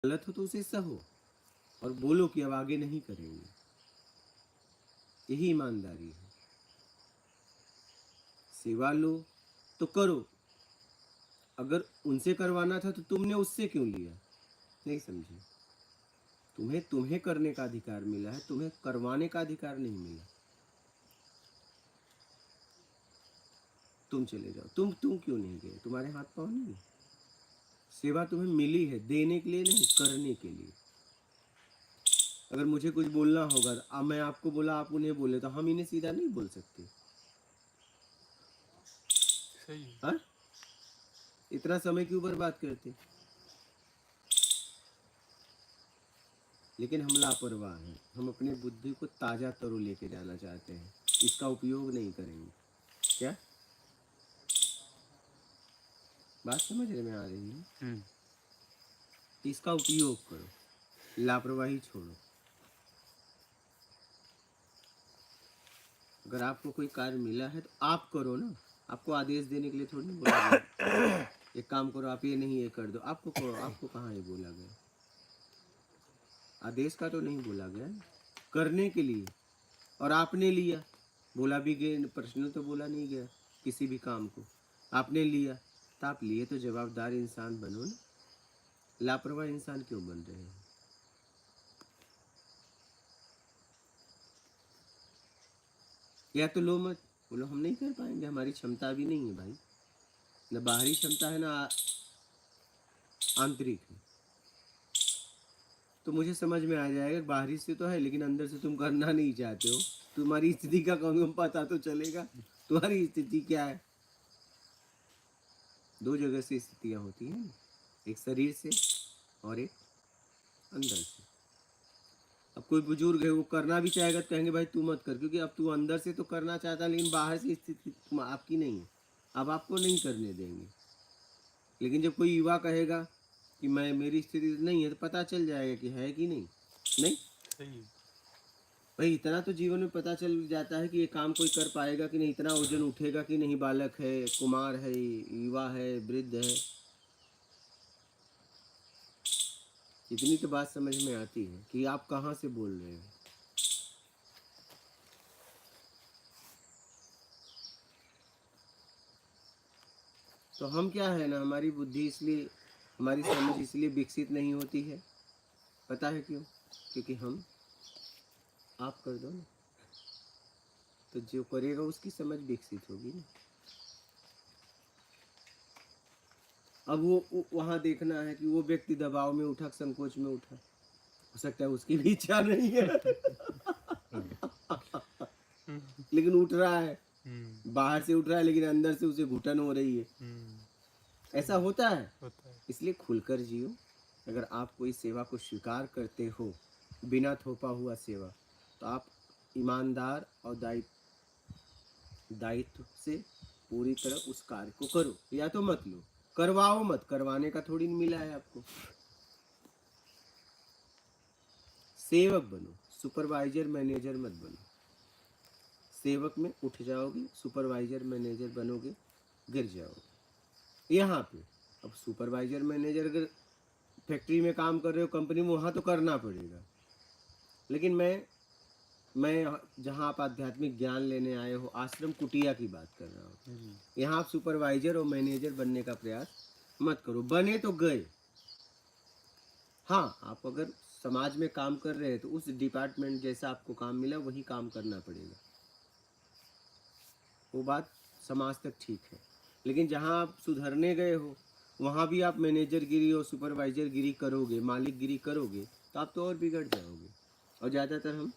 गलत हो तो उसे सहो और बोलो कि अब आगे नहीं करेंगे। यही ईमानदारी है। सेवा लो तो करो, अगर उनसे करवाना था तो तुमने उससे क्यों लिया? नहीं समझे? तुम्हें तुम्हें करने का अधिकार मिला है, तुम्हें करवाने का अधिकार नहीं मिला। तुम चले जाओ। तुम क्यों नहीं गए? तुम्हारे हाथ पाँव नहीं है? सेवा तुम्हें मिली है देने के लिए नहीं, करने के लिए। अगर मुझे कुछ बोलना होगा, अब मैं आपको बोला आप उन्हें बोले, तो हम इन्हें सीधा नहीं बोल सकते। सही। हाँ, इतना समय क्यों बर्बाद करते? लेकिन हम लापरवाह हैं। हम अपने बुद्धि को ताज़ा तरो लेके जाना चाहते हैं, इसका उपयोग नहीं करेंगे। क्या बात समझ में आ रही है? इसका उपयोग करो, लापरवाही छोड़ो। अगर आपको कोई कार्य मिला है तो आप करो ना। आपको आदेश देने के लिए थोड़ी बोला गया एक काम करो, आप ये नहीं ये कर दो। आपको कहाँ ये बोला गया? आदेश का तो नहीं बोला गया, करने के लिए। और आपने लिया, बोला भी गया, पर्सनल तो बोला नहीं गया। किसी भी काम को आपने लिया, तो आप लिए तो जवाबदार इंसान बनो ना। लापरवाह इंसान क्यों बन रहे हैं? या तो लो मत, बोलो हम नहीं कर पाएंगे, हमारी क्षमता भी नहीं है भाई। न बाहरी क्षमता है ना आंतरिक है। तो मुझे समझ में आ जाएगा, बाहरी से तो है लेकिन अंदर से तुम करना नहीं चाहते हो। तुम्हारी स्थिति का कम पता तो चलेगा, तुम्हारी स्थिति क्या है। दो जगह से स्थितियां होती हैं, एक शरीर से और एक अंदर से। अब कोई बुजुर्ग है, वो करना भी चाहेगा तो कहेंगे भाई तू मत कर, क्योंकि अब तू अंदर से तो करना चाहता है लेकिन बाहर से स्थिति आपकी नहीं है, अब आपको नहीं करने देंगे। लेकिन जब कोई युवा कहेगा कि मैं मेरी स्थिति नहीं है, तो पता चल जाएगा कि है कि नहीं। नहीं सही। भाई, इतना तो जीवन में पता चल जाता है कि ये काम कोई कर पाएगा कि नहीं, इतना वजन उठेगा कि नहीं, बालक है, कुमार है, युवा है, वृद्ध है। इतनी तो बात समझ में आती है कि आप कहाँ से बोल रहे हो। तो हम क्या है ना, हमारी बुद्धि इसलिए, हमारी समझ इसलिए विकसित नहीं होती है। पता है क्यों? क्योंकि हम आप कर दो ना, तो जो करेगा उसकी समझ विकसित होगी ना। अब वो वहाँ देखना है कि वो व्यक्ति दबाव में उठा, संकोच में उठा, हो सकता है उसकी भी इच्छा नहीं है लेकिन उठ रहा है, बाहर से उठ रहा है लेकिन अंदर से उसे घुटन हो रही है। ऐसा होता है। इसलिए खुलकर जियो। अगर आप कोई सेवा को स्वीकार करते हो, बिना थोपा हुआ सेवा, तो आप ईमानदार और दायित्व से पूरी तरह उस कार्य को करो, या तो मत लो। करवाओ मत, करवाने का थोड़ी मिला है आपको। सेवक बनो, सुपरवाइजर मैनेजर मत बनो। सेवक में उठ जाओगे, सुपरवाइजर मैनेजर बनोगे, गिर जाओगे। यहाँ पे अब सुपरवाइजर मैनेजर अगर फैक्ट्री में काम कर रहे हो, कंपनी में, वहाँ तो करना पड़ेगा। लेकिन मैं जहाँ आप आध्यात्मिक ज्ञान लेने आए हो, आश्रम कुटिया की बात कर रहा हूँ। यहाँ आप सुपरवाइजर और मैनेजर बनने का प्रयास मत करो। बने तो गए। हाँ, आप अगर समाज में काम कर रहे हैं तो उस डिपार्टमेंट जैसा आपको काम मिला वही काम करना पड़ेगा, वो बात समाज तक ठीक है। लेकिन जहाँ आप सुधरने गए हो, वहाँ भी आप मैनेजर गिरी और सुपरवाइजर गिरी करोगे, मालिक गिरी करोगे, तो आप तो और बिगड़ जाओगे। और ज़्यादातर हम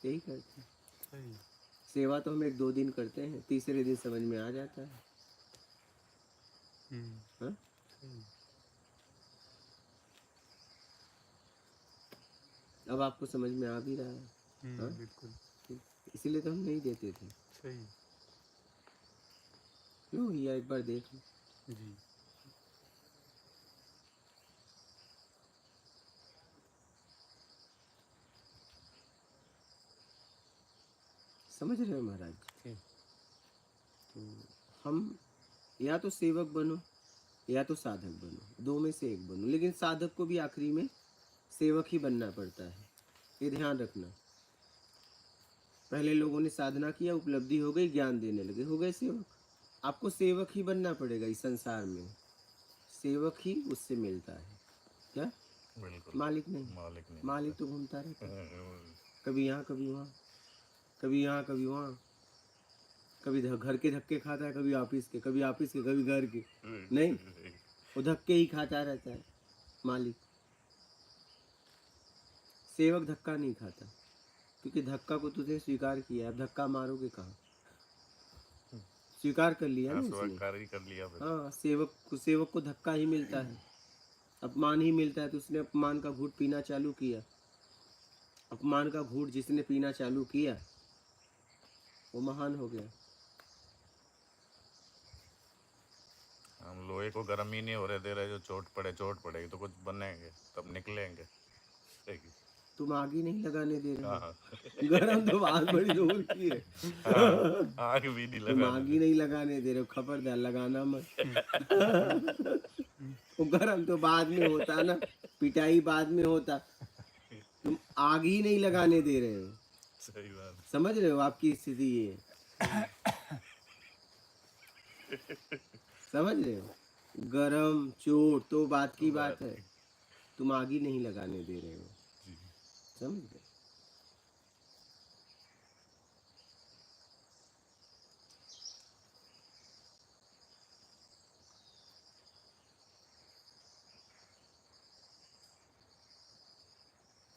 यही करते हैं। सेवा तो हम 1-2 दिन करते हैं, तीसरे दिन समझ में आ जाता है। हाँ? अब आपको समझ में आ भी रहा है। हाँ? बिल्कुल। इसीलिए तो हम नहीं देते थे। सही। क्यों भैया, एक बार देख लो। जी। समझ रहे हो महाराज? तो हम या तो सेवक बनो या तो साधक बनो, दो में से एक बनो। लेकिन साधक को भी आखिरी में सेवक ही बनना पड़ता है, ये ध्यान रखना। पहले लोगों ने साधना किया, उपलब्धि हो गई, ज्ञान देने लगे, हो गए सेवक। आपको सेवक ही बनना पड़ेगा इस संसार में, सेवक ही उससे मिलता है। क्या? बिल्कुल। मालिक नहीं। मालिक नहीं मालिक तो घूमता रहता है, कभी यहाँ कभी वहाँ, कभी यहाँ कभी वहाँ, कभी घर के धक्के खाता है, कभी ऑफिस के, कभी ऑफिस के, कभी घर के। नहीं, वो धक्के ही खाता रहता है मालिक। सेवक धक्का नहीं खाता, क्योंकि धक्का को तुझे स्वीकार किया, अब धक्का मारोगे कहाँ? स्वीकार कर लिया ना उसने। स्वीकार ही कर लिया फिर। हाँ, सेवक को धक्का ही मिलता है, अपमान ही मिलता है। तो उसने अपमान का घूंट पीना चालू किया। अपमान का घूंट जिसने पीना चालू किया वो महान हो गया। हम लोहे को गर्म ही नहीं हो रहे दे रहे, जो चोट पड़ेगी तो कुछ बनेंगे, तब निकलेंगे। तुम आग ही नहीं लगाने दे रहे हाँ, हो। गरम तो बात बड़ी दूर की है। आग भी नहीं तुम लगाने आग ही नहीं लगाने दे रहे हो, खबरदार लगाना मत। वो गरम तो बाद में होता ना, पिटाई बाद में होता, तुम आग ही नहीं लगाने दे रहे हो। सही बात। समझ रहे हो आपकी स्थिति ये? समझ रहे हो? गरम चोट तो बात की बात है, तुम आग ही नहीं लगाने दे रहे हो। समझ गए?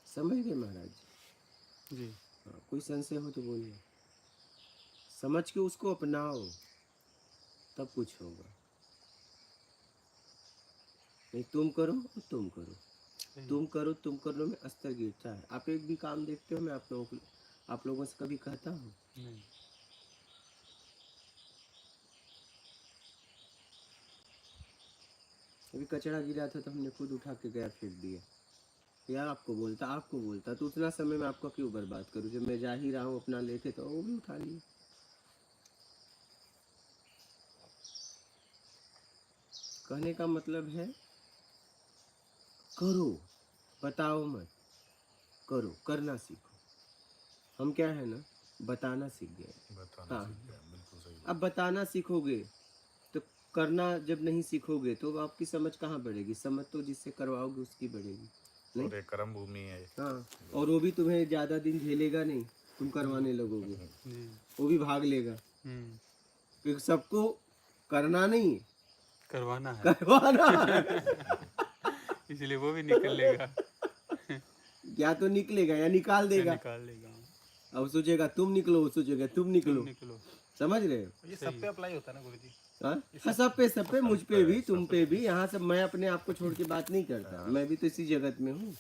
समझ गए महाराज जी। हाँ, कोई संशय हो तो बोलिए। समझ के उसको अपनाओ, तब कुछ होगा। नहीं तुम करो और तुम करो, तुम करो तुम करो में अस्तर गिरता है। आप एक भी काम देखते हो, मैं आप लोगों से कभी कहता हूँ? नहीं। अभी कचरा गिरा था तो हमने खुद उठा के गया फेंक दिया, या आपको बोलता तो उतना समय में आपका क्यों बर्बाद करूँ? जब मैं जा ही रहा हूँ अपना लेके, तो वो भी उठा लिए। कहने का मतलब है करो, बताओ मत, करो, करना सीखो। हम क्या है ना, बताना सीख गए। हाँ, बिल्कुल सही। अब बताना सीखोगे तो करना जब नहीं सीखोगे तो आपकी समझ कहाँ बढ़ेगी? समझ तो जिससे करवाओगे उसकी बढ़ेगी। नहीं? और एक कर्म भूमि है। हाँ, और वो भी तुम्हें ज़्यादा दिन झेलेगा नहीं, तुम करवाने लगोगे, वो भी भाग लेगा। क्योंकि सबको करना नहीं, करवाना है, करवाना है। इसलिए वो भी निकल लेगा। या तो निकलेगा या निकाल देगा। निकाल लेगा। अब सोचेगा तुम निकलो, वो सोचेगा तुम निकलो। निकलो। समझ रहे हो? ये सब पे अप्लाई होता है ना गुरुजी? हाँ, सब पे, मुझ पे भी, तुम पे भी। यहाँ सब मैं अपने आप को छोड़ के बात नहीं करता, मैं भी तो इसी जगत में हूँ,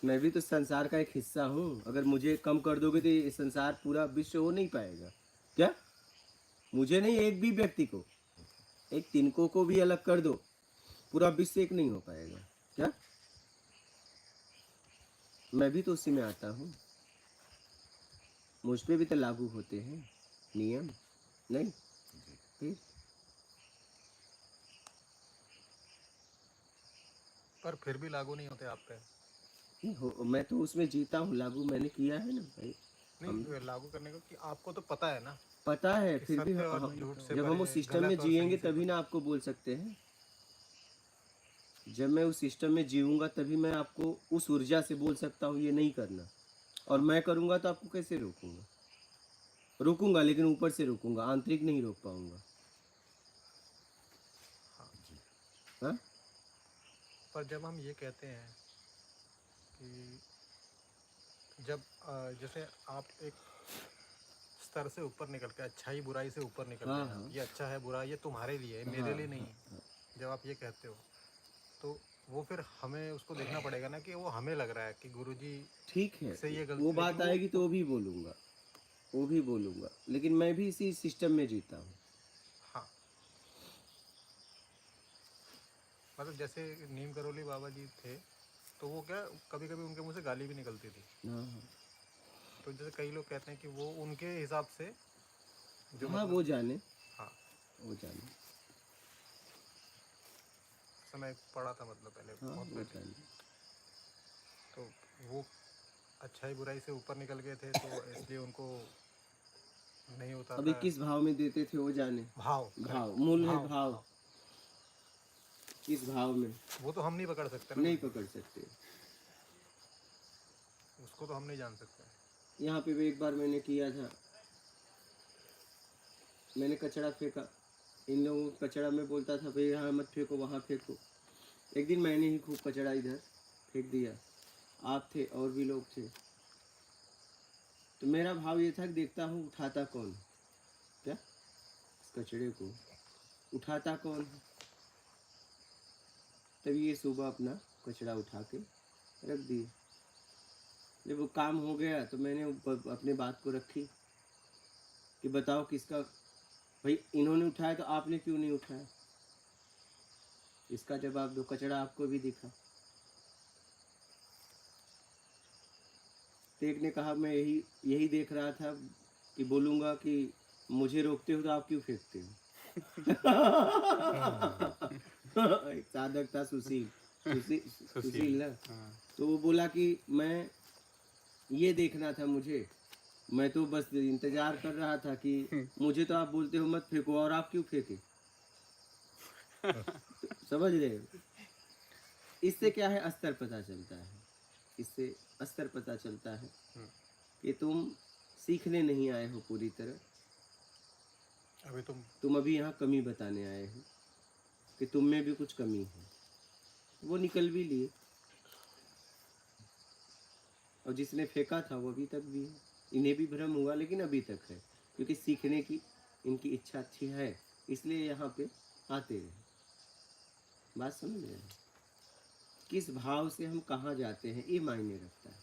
मैं भी तो संसार का एक हिस्सा हूँ। अगर मुझे कम कर दोगे तो ये संसार पूरा विश्व हो नहीं पाएगा। क्या? मुझे नहीं, एक भी व्यक्ति को, एक तिनको को भी अलग कर दो, पूरा विश्व एक नहीं हो पाएगा। क्या? मैं भी तो उसी में आता हूँ, मुझ पे भी तो लागू होते हैं नियम, नहीं? फिर भी लागू नहीं होते आप पे। मैं तो उसमें जीता हूँ, लागू मैंने किया है ना भाई। नहीं, लागू करने को कि आपको तो पता है ना, पता है, फिर भी जब हम उस सिस्टम में जिएंगे तभी ना आपको बोल सकते हैं। जब मैं उस सिस्टम में जीऊंगा तभी मैं आपको उस ऊर्जा से बोल सकता हूँ ये नहीं करना, और मैं करूँगा तो आपको कैसे रोकूंगा? रोकूंगा लेकिन ऊपर से रोकूंगा, आंतरिक नहीं रोक पाऊंगा। हाँ? पर जब हम ये कहते हैं कि जब जैसे आप एक स्तर से ऊपर निकल के, अच्छाई बुराई से ऊपर निकल हाँ, के, हाँ। ये अच्छा है बुरा है ये तुम्हारे लिए है, मेरे लिए नहीं है, जब आप ये कहते हो तो वो फिर हमें उसको देखना पड़ेगा ना कि वो हमें लग रहा है कि गुरुजी ठीक है, से ये गलती, वो बात आएगी तो वो भी बोलूँगा, वो भी बोलूँगा, लेकिन मैं भी इसी सिस्टम में जीता हूँ। हाँ, मतलब जैसे नीम करोली बाबा जी थे तो वो क्या कभी कभी उनके मुंह से गाली भी निकलती थी। हाँ, हाँ। तो जैसे कई लोग कहते हैं कि वो उनके हिसाब से जो हाँ, मतलब वो जाने, हाँ वो जाने। समय पढ़ा था, मतलब पहले हाँ बहुत वो पहले। जानिए। तो वो अच्छाई बुराई से ऊपर निकल गए थे, तो इसलिए उनको नहीं होता अभी था किस भाव में देते थे वो जाने। भाव। भाव, correct, मूल है भाव। किस भाव में वो तो हम नहीं पकड़ सकते ना, नहीं पकड़ सकते। उसको तो हम नहीं जान सकते। यहाँ पे भी एक बार मैंने किया था, मैंने कचरा फेंका। इन लोगों को कचरा में बोलता था भाई यहाँ मत फेंको, वहाँ फेंको। एक दिन मैंने ही खूब कचरा इधर फेंक दिया। आप थे और भी लोग थे। तो मेरा भाव ये था कि देखता हूँ उठाता कौन है। क्या इस कचड़े को उठाता कौन है। तभी ये सुबह अपना कचरा उठा के रख दिए। जब वो काम हो गया तो मैंने अपने बात को रखी कि बताओ किसका, भाई इन्होंने उठाया तो आपने क्यों नहीं उठाया। इसका जवाब दो, कचरा आपको भी दिखा। तो एक ने कहा मैं यही देख रहा था कि बोलूँगा कि मुझे रोकते हो तो आप क्यों फेंकते हो। एक साधक था सुशील ना। तो वो बोला कि मैं ये देखना था मुझे, मैं तो बस इंतजार कर रहा था कि मुझे तो आप बोलते हो मत फेंको और आप क्यों फेंके। तो समझ रहे हो, इससे क्या है अस्तर पता चलता है। इससे अस्तर पता चलता है कि तुम सीखने नहीं आए हो पूरी तरह। अभी तुम अभी यहाँ कमी बताने आए हो कि तुम में भी कुछ कमी है। वो निकल भी लिए, और जिसने फेंका था वो अभी तक भी है। इन्हें भी भ्रम हुआ लेकिन अभी तक है, क्योंकि सीखने की इनकी इच्छा अच्छी है, इसलिए यहाँ पे आते रहे। बात समझ रहे हैं, किस भाव से हम कहाँ जाते हैं ये मायने रखता है।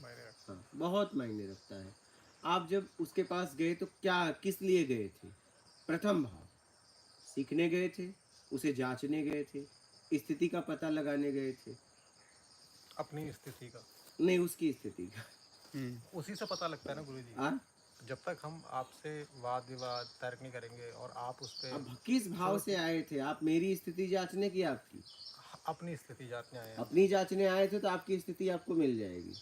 हाँ बहुत मायने रखता है। आप जब उसके पास गए तो क्या किस लिए गए थे। प्रथम भाव सीखने गए थे, उसे जांचने गए थे, स्थिति का पता लगाने गए थे। अपनी स्थिति का नहीं, उसकी स्थिति का। उसी से पता लगता है ना गुरुजी। हाँ, जब तक हम आपसे वाद विवाद तर्क नहीं करेंगे और आप उस पे अब किस भाव से आए थे आप। मेरी स्थिति जांचने की आपकी अपनी स्थिति जांचने आए हैं। अपनी जांचने आए थे तो आपकी स्थिति आपको मिल जाएगी।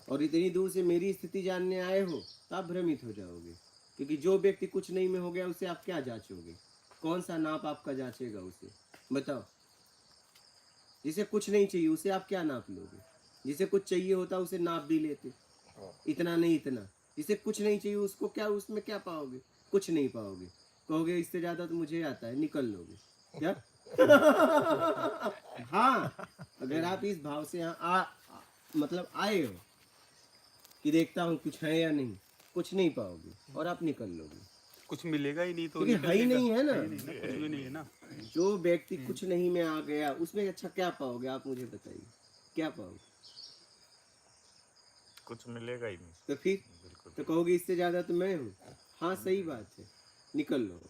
और इतनी दूर से मेरी स्थिति जानने आए हो तो आप भ्रमित हो जाओगे, क्योंकि जो व्यक्ति कुछ नहीं में हो गया उसे आप क्या जांचोगे। कौन सा नाप आपका जांचेगा उसे, बताओ। जिसे कुछ नहीं चाहिए उसे आप क्या नाप लोगे। जिसे कुछ चाहिए होता उसे नाप भी लेते, इतना नहीं इतना। जिसे कुछ नहीं चाहिए उसको क्या, उसमें क्या पाओगे, कुछ नहीं पाओगे। कहोगे इससे ज्यादा तो मुझे आता है, निकल लोगे क्या। हाँ, अगर आप इस भाव से यहाँ मतलब आए हो कि देखता हूँ कुछ है या नहीं, कुछ नहीं पाओगे और आप निकल लोगे, कुछ मिलेगा ही नहीं तो क्योंकि है ही नहीं है ना। कुछ भी नहीं है ना। जो व्यक्ति कुछ नहीं में आ गया उसमें अच्छा क्या पाओगे आप मुझे बताइए, क्या पाओगे। कुछ मिलेगा ही नहीं। तो फिर बिल्कुल। तो कहोगे इससे ज्यादा तो मैं हूँ। हाँ सही बात है, निकल लो।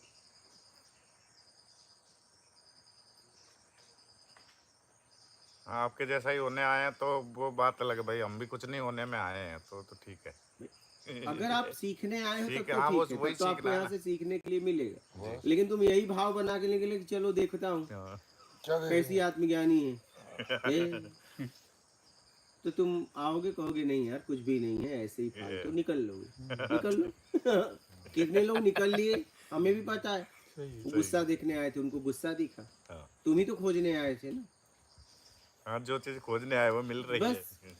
हाँ, आपके जैसा ही होने आए हैं तो वो बात अलग है भाई, हम भी कुछ नहीं होने में आए हैं तो ठीक है। अगर आप सीखने आए हो तब ठीक है, तो हाँ, ठीक है, वही तब तो आपको सीखना है यहाँ ना। से सीखने के लिए मिलेगा। लेकिन तुम यही भाव बना के निकले कि चलो देखता हूँ हाँ, कैसी आत्मज्ञानी है। तो तुम आओगे कहोगे नहीं यार कुछ भी नहीं है, ऐसे ही फालतू, निकल लोगे, निकल लो। कितने लोग निकल लिए हमें भी पता है। गुस्सा देखने आए थे, उनको गुस्सा दिखा। हाँ। तुम ही तो खोजने आए थे ना। हाँ, जो चीज खोजने आए वो मिल रही बस। है।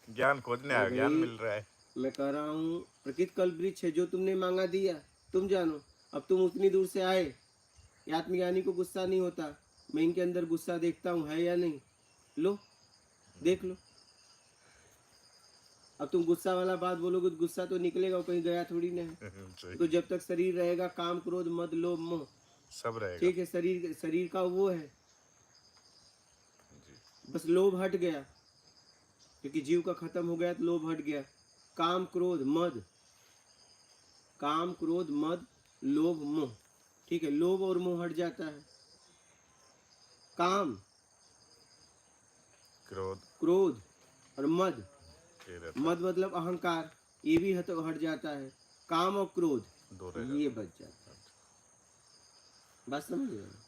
ज्ञान खोजने आए, ज्ञान भाई, मिल रहा है। मैं कह रहा हूँ प्रकृति कल्प वृक्ष है, जो तुमने मांगा दिया तुम जानो। अब तुम उतनी दूर से आए, ये आत्मज्ञानी को गुस्सा नहीं होता, मैं इनके अंदर गुस्सा देखता हूँ है या नहीं, लो देख लो। अब तुम गुस्सा वाला बात बोलोगे तो गुस्सा तो निकलेगा, वो कहीं गया थोड़ी ना है। सही। तो जब तक शरीर रहेगा काम क्रोध मद लोभ मोह, सब रहेगा। ठीक है, शरीर का वो है। बस लोभ हट गया, क्योंकि जीव का खत्म हो गया तो लोभ हट गया। काम क्रोध मद लोभ मोह, ठीक है, लोभ और मोह हट जाता है। काम क्रोध और मद मतलब अहंकार, ये भी हट जाता है। काम और क्रोध ये बच जाता है। बात समझ रहे हैं।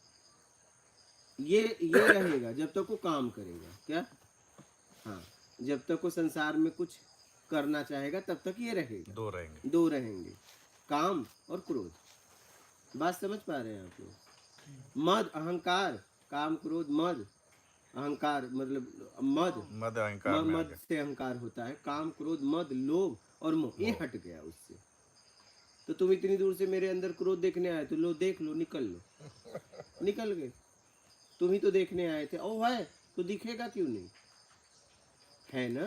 ये रहेगा जब तक वो काम करेगा। क्या? हाँ, जब तक वो संसार में कुछ करना चाहेगा तब तक ये रहेगा। दो रहेंगे। दो रहेंगे, काम और क्रोध। बात समझ पा रहे हैं आप लोग? मद अहंकार, काम क्रोध मद अहंकार, मतलब मद अहंकार में आ मद गया। से अहंकार होता है। काम क्रोध मद लोभ और मोह, ये हट गया उससे। तो तुम इतनी दूर से मेरे अंदर क्रोध देखने आए तो लो, देख लो, निकल लो। निकल गए। तुम ही तो देखने आए थे। ओ है तो दिखेगा क्यों नहीं? है ना?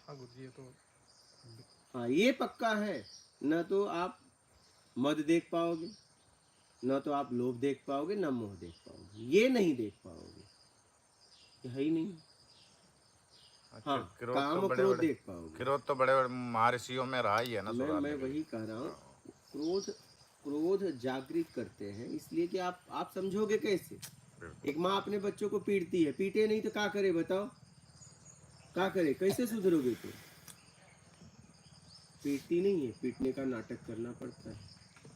हाँ गुरुजी, ये तो हाँ, ये पक्का है। न तो आप मद देख पाओगे, न तो आप लोभ देख पाओगे, न मोह देख पाओगे। ये नहीं देख पाओगे, ये है ही नहीं। अच्छा, हाँ, काम और क्रोध देख पाओगे। क्रोध तो बड़े बड़े महर्षियों में रहा ही है ना मैं सुधारने के वही लिए। कह रहा हूँ। क्रोध जागृत करते हैं इसलिए कि आप समझोगे कैसे? बिल्कुल। एक माँ अपने बच्चों को पीटती है, पीटे नहीं तो क्या करे बताओ? क्या करे? कैसे सुधरोगे तुम? पीटती नहीं है, पीटने का नाटक करना पड़ता है।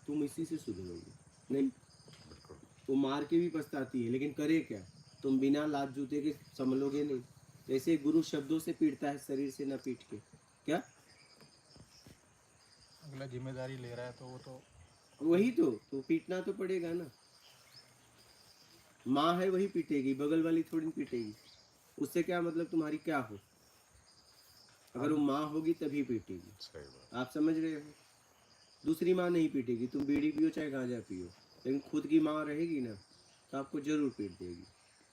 तुम इसी से सुधरोगे नहीं। बिल्कुल। वो मार के भी पछताती है, लेकिन करे क्या? तुम बिना लात जूते के संभलोगे नहीं। जैसे गुरु शब्दों से पीटता है, शरीर से ना पीट के। क्या? अगला जिम्मेदारी ले रहा है तो वो तो वही तो पीटना तो पड़ेगा ना। माँ है वही पीटेगी, बगल वाली थोड़ी नहीं पीटेगी। उससे क्या मतलब तुम्हारी क्या हो? अगर वो माँ होगी तभी पीटेगी। सही बात। आप समझ रहे हो? दूसरी माँ नहीं पीटेगी। तुम बीड़ी पियो चाहे गांजा पियो, लेकिन खुद की माँ रहेगी ना तो आपको जरूर पीट देगी।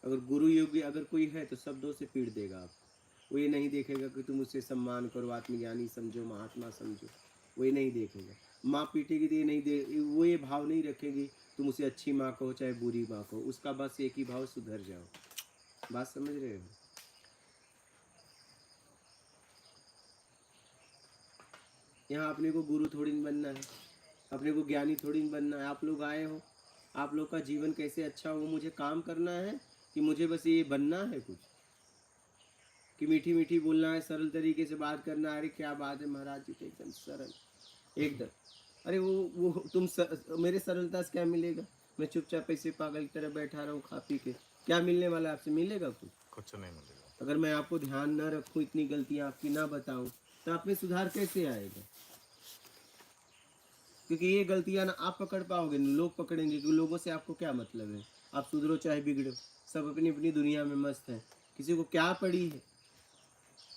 अगर गुरु योगी अगर कोई है तो शब्दों से पीट देगा आपको। वो ये नहीं देखेगा कि तुम उससे सम्मान करो, आत्मज्ञानी समझो, महात्मा समझो। वो ये नहीं देखेगा। माँ पीटेगी तो ये नहीं दे, वो ये भाव नहीं रखेगी तुम उसे अच्छी माँ कहो चाहे बुरी माँ कहो। उसका बस एक ही भाव, सुधर जाओ। बात समझ रहे हो? यहाँ अपने को गुरु थोड़ी नहीं बनना है, अपने को ज्ञानी थोड़ी नहीं बनना है। आप लोग आए हो, आप लोग का जीवन कैसे अच्छा हो मुझे काम करना है कि मुझे बस ये बनना है कुछ? कि मीठी मीठी बोलना है, सरल तरीके से बात करना है? अरे क्या बात है महाराज जी, तो एकदम सरल, एकदम। अरे वो मेरे सरलता से क्या मिलेगा? मैं चुपचाप ऐसे पागल की तरह बैठा रहा हूँ खा पी के। क्या मिलने वाला आपसे? मिलेगा कुछ? कुछ नहीं मिलेगा। अगर मैं आपको ध्यान न रखूँ, इतनी गलतियाँ आपकी ना बताऊँ, तो आप में सुधार कैसे आएगा? क्योंकि ये गलतियां ना आप पकड़ पाओगे ना लोग पकड़ेंगे। क्योंकि लोगों से आपको क्या मतलब है? आप सुधरो चाहे बिगड़ो, सब अपनी अपनी दुनिया में मस्त है। किसी को क्या पड़ी है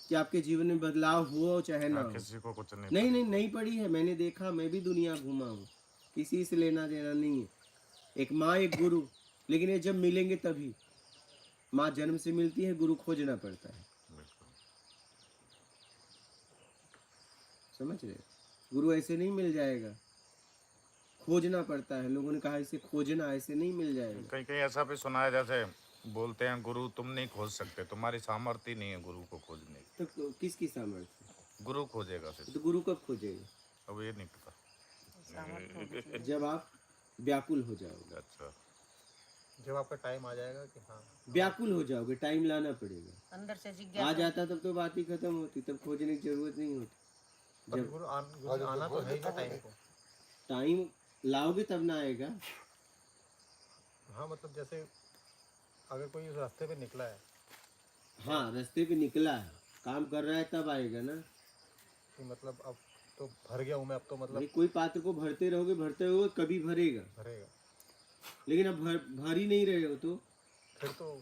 कि आपके जीवन में बदलाव हुआ चाहे ना हाँ, हो? किसी को कुछ नहीं नहीं पता। नहीं नहीं पड़ी है। मैंने देखा, मैं भी दुनिया घूमा हूँ। किसी से लेना देना नहीं है। एक माँ एक गुरु, लेकिन ये जब मिलेंगे तभी। माँ जन्म से मिलती है, गुरु खोजना पड़ता है। बिल्कुल। समझ रहे? गुरु ऐसे नहीं मिल जाएगा, खोजना पड़ता है। लोगों ने कहा इसे खोजना, ऐसे नहीं मिल जाएगा। कहीं कहीं ऐसा भी सुना है, जैसे बोलते हैं गुरु तुम नहीं खोज सकते, तुम्हारी सामर्थ्य नहीं है गुरु को खोजने की। तो किसकी सामर्थ्य? गुरु खोजेगा फिर। तो गुरु कब खोजेगा? अब ये नहीं पता। जब आप व्याकुल हो जाओगे। अच्छा। जब आपका टाइम आ जाएगा कि हाँ व्याकुल हो जाओगे, टाइम लाना पड़ेगा। अंदर से आ जिज्ञासा जाता तब तो बात ही खत्म होती, तब खोजने की जरूरत नहीं होती। पर जब गुरु आना तो है ही ना टाइम को। टाइम लाओगे तब ना आएगा। हाँ मतलब जैसे अगर कोई उस रास्ते पे निकला है हाँ, रास्ते पे निकला है, काम कर रहा है, तब आएगा ना। कि मतलब अब तो भर गया हूँ मैं, अब तो मतलब भाई कोई पात्र को भरते रहोगे, भरते रहोगे, कभी भरेगा। भरेगा। लेकिन अब भर ही नहीं रहे हो तो फिर तो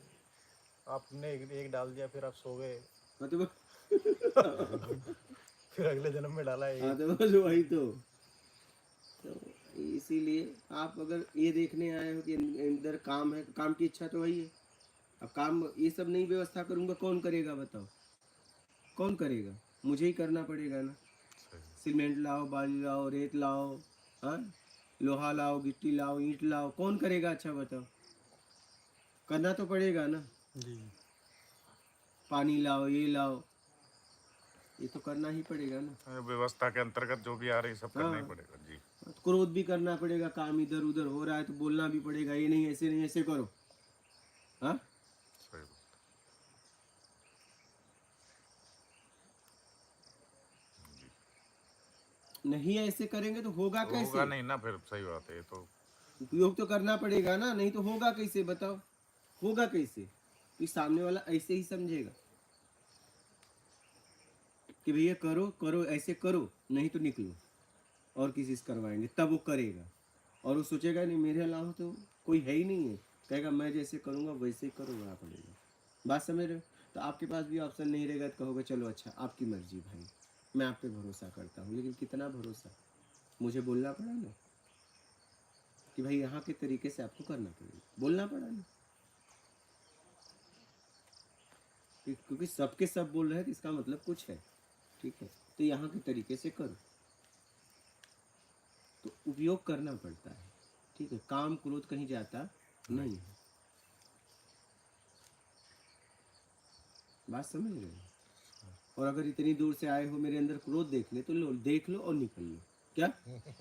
आपने एक डाल दिया, फिर आप सो गए, मतलब फिर अगले जन्म में डाला हाँ एक। तो बस वही तो इसीलिए आप अगर ये देखने आए हो कि अंदर काम है, काम की इच्छा तो वही है। अब काम ये सब नहीं व्यवस्था करूंगा, कौन करेगा बताओ? कौन करेगा? मुझे ही करना पड़ेगा ना। सीमेंट लाओ, बालू लाओ, रेत लाओ, हाँ, लोहा लाओ, गिट्टी लाओ, ईंट लाओ, कौन करेगा? अच्छा बताओ, करना तो पड़ेगा ना। जी। पानी लाओ, ये लाओ, ये तो करना ही पड़ेगा ना। व्यवस्था के अंतर्गत जो भी आ रही सब करना ही हाँ। पड़ेगा जी। क्रोध भी करना पड़ेगा, काम इधर उधर हो रहा है तो बोलना भी पड़ेगा, ये नहीं ऐसे नहीं, ऐसे करो। हाँ, सही बात। नहीं ऐसे करेंगे तो होगा कैसे? होगा नहीं ना फिर। सही बात है, ये तो उपयोग तो करना पड़ेगा ना, नहीं तो होगा कैसे बताओ? होगा कैसे? कि सामने वाला ऐसे ही समझेगा कि भैया करो करो, ऐसे करो, नहीं तो निकलो और किसी से करवाएंगे, तब वो करेगा। और वो सोचेगा नहीं मेरे अलावा तो कोई है ही नहीं है, कहेगा मैं जैसे करूँगा वैसे ही करूँगा पड़ेगा। बात समझ रहे हो? तो आपके पास भी ऑप्शन नहीं रहेगा तो कहोगे चलो अच्छा आपकी मर्जी भाई, मैं आप पे भरोसा करता हूँ। लेकिन कितना भरोसा, मुझे बोलना पड़ा ना कि भाई यहाँ के तरीके से आपको करना पड़ेगा, बोलना पड़ा ना। क्योंकि सबके सब बोल रहे हैं तो इसका मतलब कुछ है, ठीक है? तो यहाँ के तरीके से करो, तो उपयोग करना पड़ता है, ठीक है? काम क्रोध कहीं जाता नहीं है। बात समझ रहे हो? और अगर इतनी दूर से आए हो मेरे अंदर क्रोध देखने, तो लो, देख लो और निकल लो। क्या?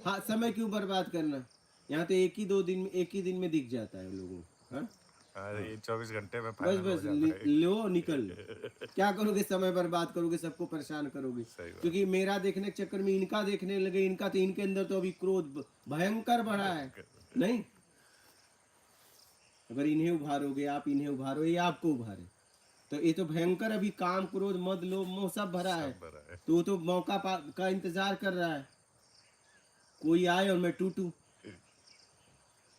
हाँ, समय क्यों बर्बाद करना? यहाँ तो एक ही दिन में दिख जाता है लोगों को। हाँ? अरे ये 24 घंटे में बस फाइनल हो बस जाता है। लो निकल लो। क्या करोगे? समय बर्बाद करोगे, सबको परेशान करोगे। सही बात। क्योंकि मेरा देखने के चक्कर में इनका देखने लगे, इनका तो इनके अंदर तो अभी क्रोध भयंकर बढ़ा है। नहीं, अगर इन्हें उभारोगे, आप इन्हें उभारो, ये आपको उभारे, तो ये तो भयंकर अभी काम क्रोध मद लोभ मोह सब भरा है। सब भरा है। तो वो तो मौका का इंतजार कर रहा है, कोई आए और मैं टूटूं।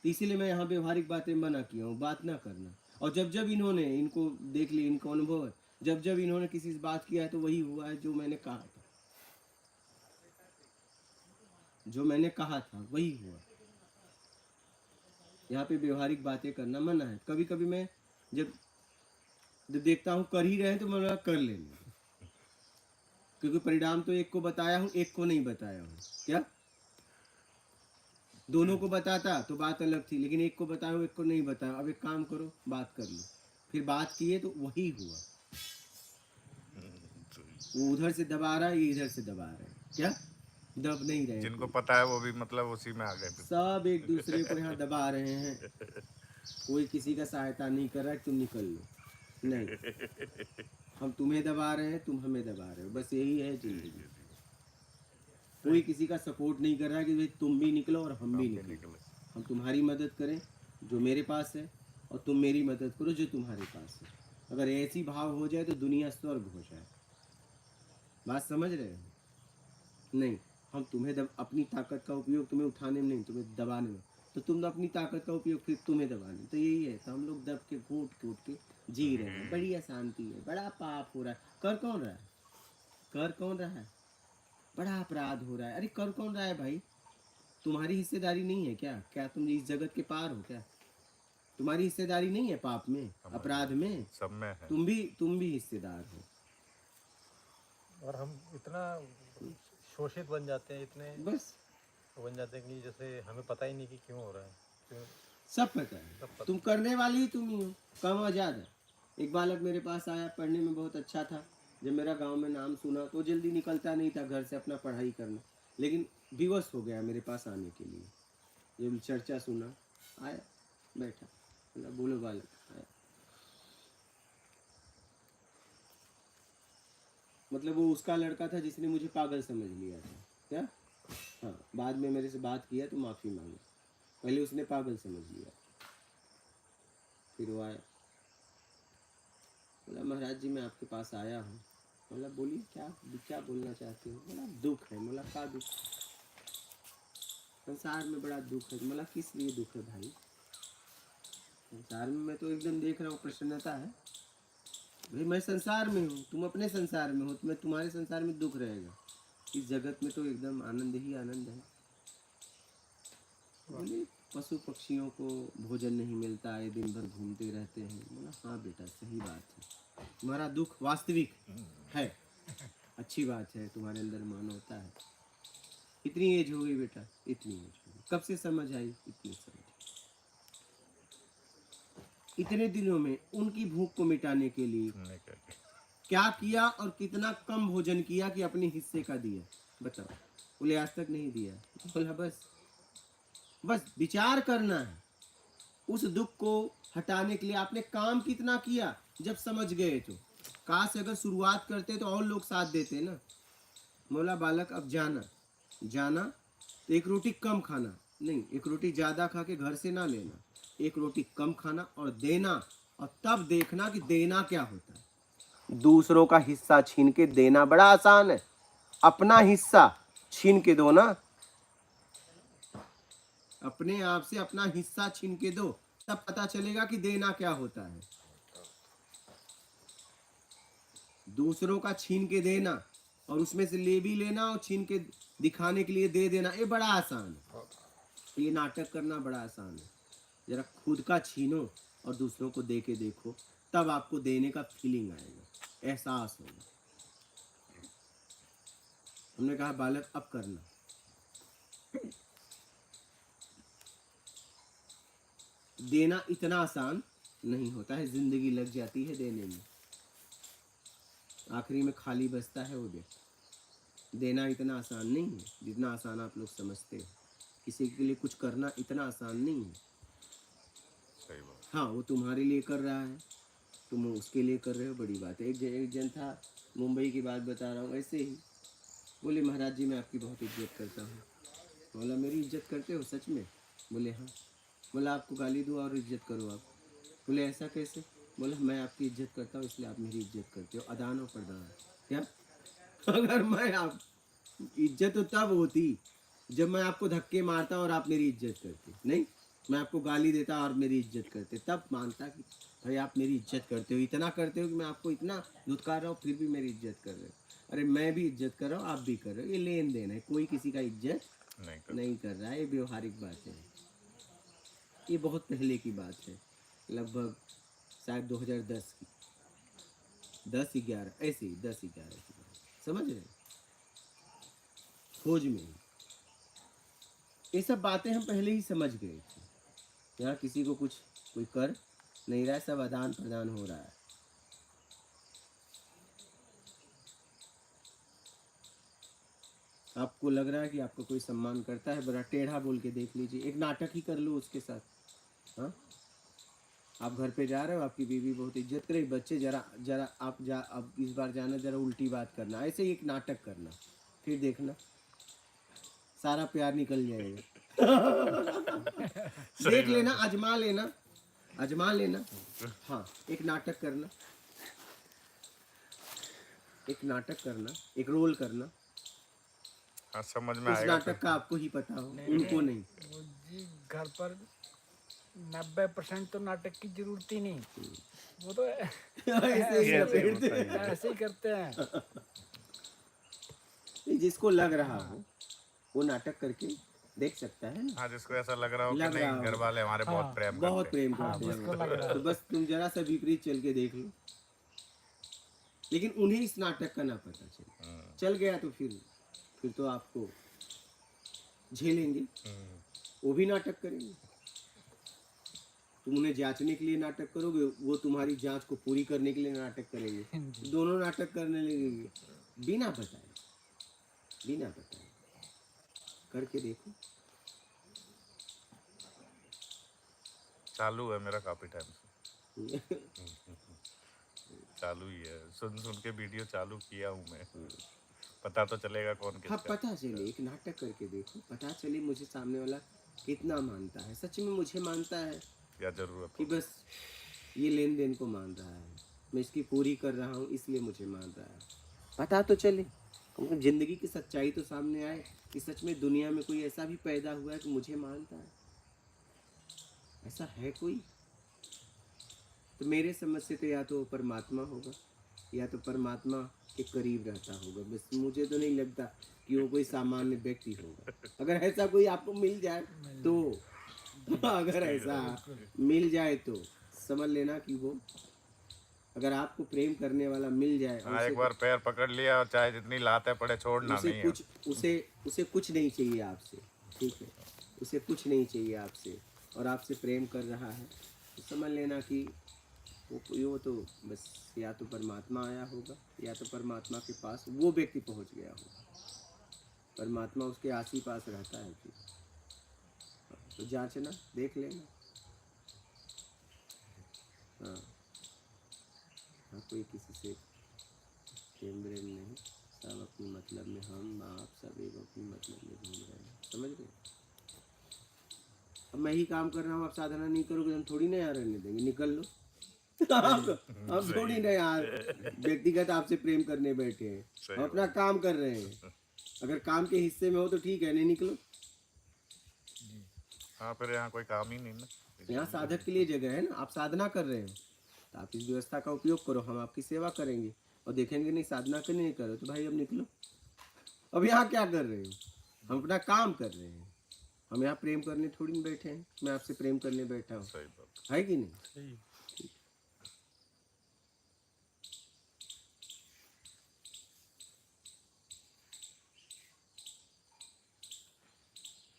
तो इसीलिए मैं यहाँ व्यवहारिक बातें मना किया हूँ, बात ना करना। और जब जब इन्होंने, इनको देख ली, इनको अनुभव है, जब जब इन्होंने किसी से बात किया है तो वही हुआ है जो मैंने कहा था, जो मैंने कहा था वही हुआ। यहाँ पे व्यवहारिक बातें करना मना है। कभी कभी मैं जब देखता हूँ कर ही रहे हैं तो मैं कर लेंगे, क्योंकि परिणाम तो एक को बताया हूँ, एक को नहीं बताया हूँ। क्या? दोनों को बताता तो बात अलग थी, लेकिन एक को बताया हूँ, एक को नहीं बताया। अब एक काम करो, बात कर लो। फिर बात किए तो वही हुआ। वो उधर से दबा रहा है, ये इधर से दबा रहा है। क्या? दब नहीं रहे। जिनको पता है वो भी मतलब उसी में आ गए। सब एक दूसरे को यहाँ दबा रहे हैं। कोई किसी का सहायता नहीं कर रहा है तुम निकल लो, नहीं, हम तुम्हें दबा रहे हैं, तुम हमें दबा रहे हो। बस यही है जिंदगी। कोई किसी का सपोर्ट नहीं कर रहा है कि भाई तुम भी निकलो और हम भी निकलो। हम तुम्हारी मदद करें जो मेरे पास है, और तुम मेरी मदद करो जो तुम्हारे पास है। अगर ऐसी भाव हो जाए तो दुनिया स्वर्ग हो जाए। बात समझ रहे हो? नहीं, हम तुम्हें अपनी ताकत का उपयोग तुम्हें उठाने में नहीं, तुम्हें दबाने में। तो तुम अपनी ताकत का उपयोग फिर तुम्हें दबाने। तो यही है। तो हम लोग दब के घूट के जी रहे हैं। बड़ी अशांति है, बड़ा पाप हो रहा है। कर कौन रहा है? कर कौन रहा है? बड़ा अपराध हो रहा है। अरे कर कौन रहा है भाई? तुम्हारी हिस्सेदारी नहीं है क्या? क्या तुम इस जगत के पार हो क्या? तुम्हारी हिस्सेदारी नहीं है पाप में, अपराध में? सब में है। तुम भी हिस्सेदार हो। और हम इतना शोषित बन जाते हैं, इतने बस बन जाते हैं कि जैसे हमें पता ही नहीं कि क्यों हो रहा है, क्यों। सब पता है, सब पता। तुम करने वाली ही तुम ही हो, कम और ज्यादा। एक बालक मेरे पास आया, पढ़ने में बहुत अच्छा था। जब मेरा गांव में नाम सुना तो जल्दी निकलता नहीं था घर से अपना पढ़ाई करना, लेकिन विवश हो गया मेरे पास आने के लिए। जब चर्चा सुना आया, बैठा, बोला बोलो बालक। आया, मतलब वो उसका लड़का था जिसने मुझे पागल समझ लिया था। क्या? हाँ, बाद में मेरे से बात किया तो माफ़ी मांगी, पहले उसने पागल समझ लिया। फिर वो आया, बोला महाराज जी मैं आपके पास आया हूँ। बोला बोलिए, क्या बोलना चाहते हो? बोला दुख है। बोला क्या दुख? संसार में बड़ा दुख है। बोला किस लिए दुख है भाई? संसार में मैं तो एकदम देख रहा हूँ प्रसन्नता है भाई। मैं संसार में हूँ, तुम अपने संसार में हो, तो मैं तुम्हारे संसार में दुख रहेगा। इस जगत में तो एकदम आनंद ही आनंद है। बोले पशु पक्षियों को भोजन नहीं मिलता है, दिन भर घूमते रहते हैं। बोला हाँ बेटा सही बात है, तुम्हारा दुख वास्तविक है, अच्छी बात है, तुम्हारे अंदर मानवता है। इतनी एज हो गई बेटा, इतनी एज हो गई, कब से समझ आई? इतनी समझ। इतने दिनों में उनकी भूख को मिटाने के लिए क्या किया और कितना कम भोजन किया कि अपने हिस्से का दिया? बताओ। बोले आज तक नहीं दिया। बोला बस विचार करना है। उस दुख को हटाने के लिए आपने काम कितना किया जब समझ गए तो? काश अगर शुरुआत करते तो और लोग साथ देते ना। बोला बालक अब जाना तो एक रोटी कम खाना, नहीं एक रोटी ज़्यादा खा के घर से ना लेना, एक रोटी कम खाना और देना, और तब देखना कि देना क्या होता है। दूसरों का हिस्सा छीन के देना बड़ा आसान है, अपना हिस्सा छीन के दो ना, अपने आप से अपना हिस्सा छीन के दो, तब पता चलेगा कि देना क्या होता है। दूसरों का छीन के देना और उसमें से ले भी लेना और छीन के दिखाने के लिए दे देना, ये बड़ा आसान है। ये नाटक करना बड़ा आसान है। जरा खुद का छीनो और दूसरों को दे के देखो, तब आपको देने का फीलिंग आएगा, एहसास होगा। हमने कहा बालक अब करना, देना इतना आसान नहीं होता है, जिंदगी लग जाती है देने में, आखिरी में खाली बचता है वो व्यक्ति। देना इतना आसान नहीं है जितना आसान आप लोग समझते हो। किसी के लिए कुछ करना इतना आसान नहीं है। सही बात। हाँ, वो तुम्हारे लिए कर रहा है, तुम उसके लिए कर रहे हो, बड़ी बात है। एक जन था, मुंबई की बात बता रहा हूँ, ऐसे ही बोले महाराज जी मैं आपकी बहुत इज्जत करता हूँ। बोला मेरी इज्जत करते हो सच में? बोले हाँ। बोला आपको गाली दूँ और इज्जत करो आप? बोले ऐसा कैसे? बोला मैं आपकी इज्जत करता हूँ इसलिए आप मेरी इज्जत करते हो, अदान और प्रदान। क्या? अगर मैं आप इज्जत तो तब होती जब मैं आपको धक्के मारता और आप मेरी इज्जत करते, नहीं मैं आपको गाली देता और मेरी इज्जत करते, तब मानता कि भाई आप मेरी इज्जत करते हो, इतना करते हो कि मैं आपको इतना धुतकार रहा हूँ फिर भी मेरी इज्जत कर रहे हो। अरे मैं भी इज्जत कर रहा हूँ, आप भी कर रहे हो, ये लेन देन है, कोई किसी का इज्जत नहीं कर रहा है। ये व्यवहारिक बात है, ये बहुत पहले की बात है, लगभग शायद 2010 की, 10-11 ऐसे ही 10-11 की बात, समझ रहे? खोज में ही ये सब बातें हम पहले ही समझ गए थे। यहाँ किसी को कुछ कोई कर नहीं रहा है, सब आदान प्रदान हो रहा है। आपको लग रहा है कि आपको कोई सम्मान करता है, बड़ा टेढ़ा बोल के देख लीजिए, एक नाटक ही कर लो उसके साथ। हाँ, आप घर पे जा रहे हो, आपकी बीवी बहुत इज्जत करे, बच्चे जरा जरा अब इस बार जाना, जरा उल्टी बात करना, ऐसे ही एक नाटक करना, फिर देखना सारा प्यार निकल जाएगा। देख लेना, आजमा लेना, आजमा लेना। हाँ, एक नाटक करना, एक नाटक करना, एक रोल करना। हाँ, समझ में उस आएगा। नाटक का आपको ही पता हो, उनको नहीं। वो जी घर पर 90% तो नाटक की जरूरत ही नहीं, वो तो ऐसे ही लपेटते हैं। ऐसे ही करते हैं। जिसको लग रहा हो वो नाटक करके देख सकता है ना। हाँ, जिसको ऐसा लग रहा हो कि लग रहा नहीं हो। घर वाले हमारे बहुत प्रेम बहुत करते हैं। प्रेम करते जिसको लग रहा हैं, तो बस तुम जरा सा विपरीत चल के देख लो, लेकिन उन्हें इस नाटक का ना पता चल गया तो फिर तो आपको झेलेंगे, वो भी नाटक करेंगे। तुम उन्हें जांचने के लिए नाटक करोगे, वो तुम्हारी जांच को पूरी करने के लिए नाटक करेंगे, दोनों नाटक करने लगेंगे बिना बताए, बिना बताए। करके देखो। चालू है मेरा काफी टाइम से। चालू ही है, सुन सुन के वीडियो चालू किया हूँ मैं। पता तो चलेगा कौन हाँ, किसका। पता चले, एक नाटक करके देखो, पता चले मुझे सामने वाला कितना मानता है, सच में मुझे मानता है क्या जरूरत कि हो। बस ये लेन देन को मान रहा है, मैं इसकी पूरी कर रहा हूँ इसलिए मुझे मान रहा है। पता तो चले, जिंदगी की सच्चाई तो सामने आए कि सच में दुनिया में कोई ऐसा भी पैदा हुआ है कि मुझे मानता है, ऐसा है कोई? तो मेरे समझ से तो या तो परमात्मा होगा या तो परमात्मा के करीब रहता होगा, बस मुझे तो नहीं लगता कि वो कोई सामान्य व्यक्ति होगा। अगर ऐसा कोई आपको मिल जाए तो अगर ऐसा मिल जाए तो समझ लेना कि वो, अगर आपको प्रेम करने वाला मिल जाए और हाँ, एक बार पैर पकड़ लिया और चाहे जितनी लाते पड़े छोड़ना उसे नहीं है। उसे कुछ नहीं चाहिए आपसे, ठीक है, उसे कुछ नहीं चाहिए आपसे और आपसे प्रेम कर रहा है, तो समझ लेना कि वो तो बस या तो परमात्मा आया होगा या तो परमात्मा के पास वो व्यक्ति पहुंच गया होगा, परमात्मा उसके आस ही पास रहता है। तो जांचना, देख लेना। हाँ हाँ, कोई किसी से प्रेम व्रेम नहीं, सब अपने मतलब में, हम आप सब एक अपने मतलब में घूम रहे हैं, समझ गए? अब मैं ही काम कर रहा हूँ, आप साधना नहीं करोगे, हम थोड़ी ना यहाँ रहने देंगे, निकल लो, हम थोड़ी ना यार व्यक्तिगत आपसे प्रेम करने बैठे हैं, सही हम अपना काम कर रहे हैं। अगर काम के हिस्से में हो तो ठीक है, नहीं निकलो। हाँ फिर यहाँ कोई काम ही नहीं ना। यहाँ साधक के लिए जगह है ना, आप साधना कर रहे हो तो आप इस व्यवस्था का उपयोग करो, हम आपकी सेवा करेंगे। और देखेंगे नहीं साधना करने नहीं करो तो भाई अब निकलो। अब यहाँ क्या कर रहे हो, हम अपना काम कर रहे हैं। हम यहाँ प्रेम करने थोड़ी नहीं बैठे हैं, मैं आपसे प्रेम करने बैठा हूँ, सही बात। है कि नहीं? सही।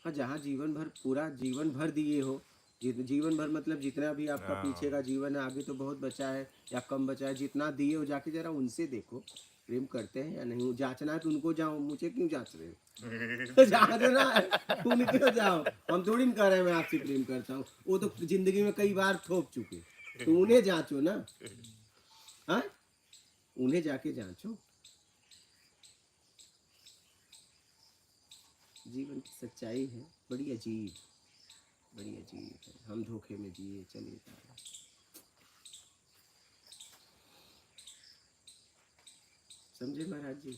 हाँ, जहाँ जीवन भर पूरा जीवन भर दिए हो, जीवन भर मतलब जितना भी आपका हाँ। पीछे का जीवन है, आगे तो बहुत बचा है या कम बचा है, जितना दिए हो जाके जरा उनसे देखो प्रेम करते हैं या नहीं। जांचना है तो उनको जाओ, मुझे क्यों जांच रहे हो? जांचो ना, उनको जाओ। हम थोड़ी ना कह रहे हैं मैं आपसे प्रेम करता हूँ, वो तो जिंदगी में कई बार ठोक चुके, तो उन्हें जांचो ना। हाँ, उन्हें जाके जांचो। जीवन की सच्चाई है, बड़ी अजीब है। हम धोखे में जिए चले जा रहे हैं। समझे महाराज जी?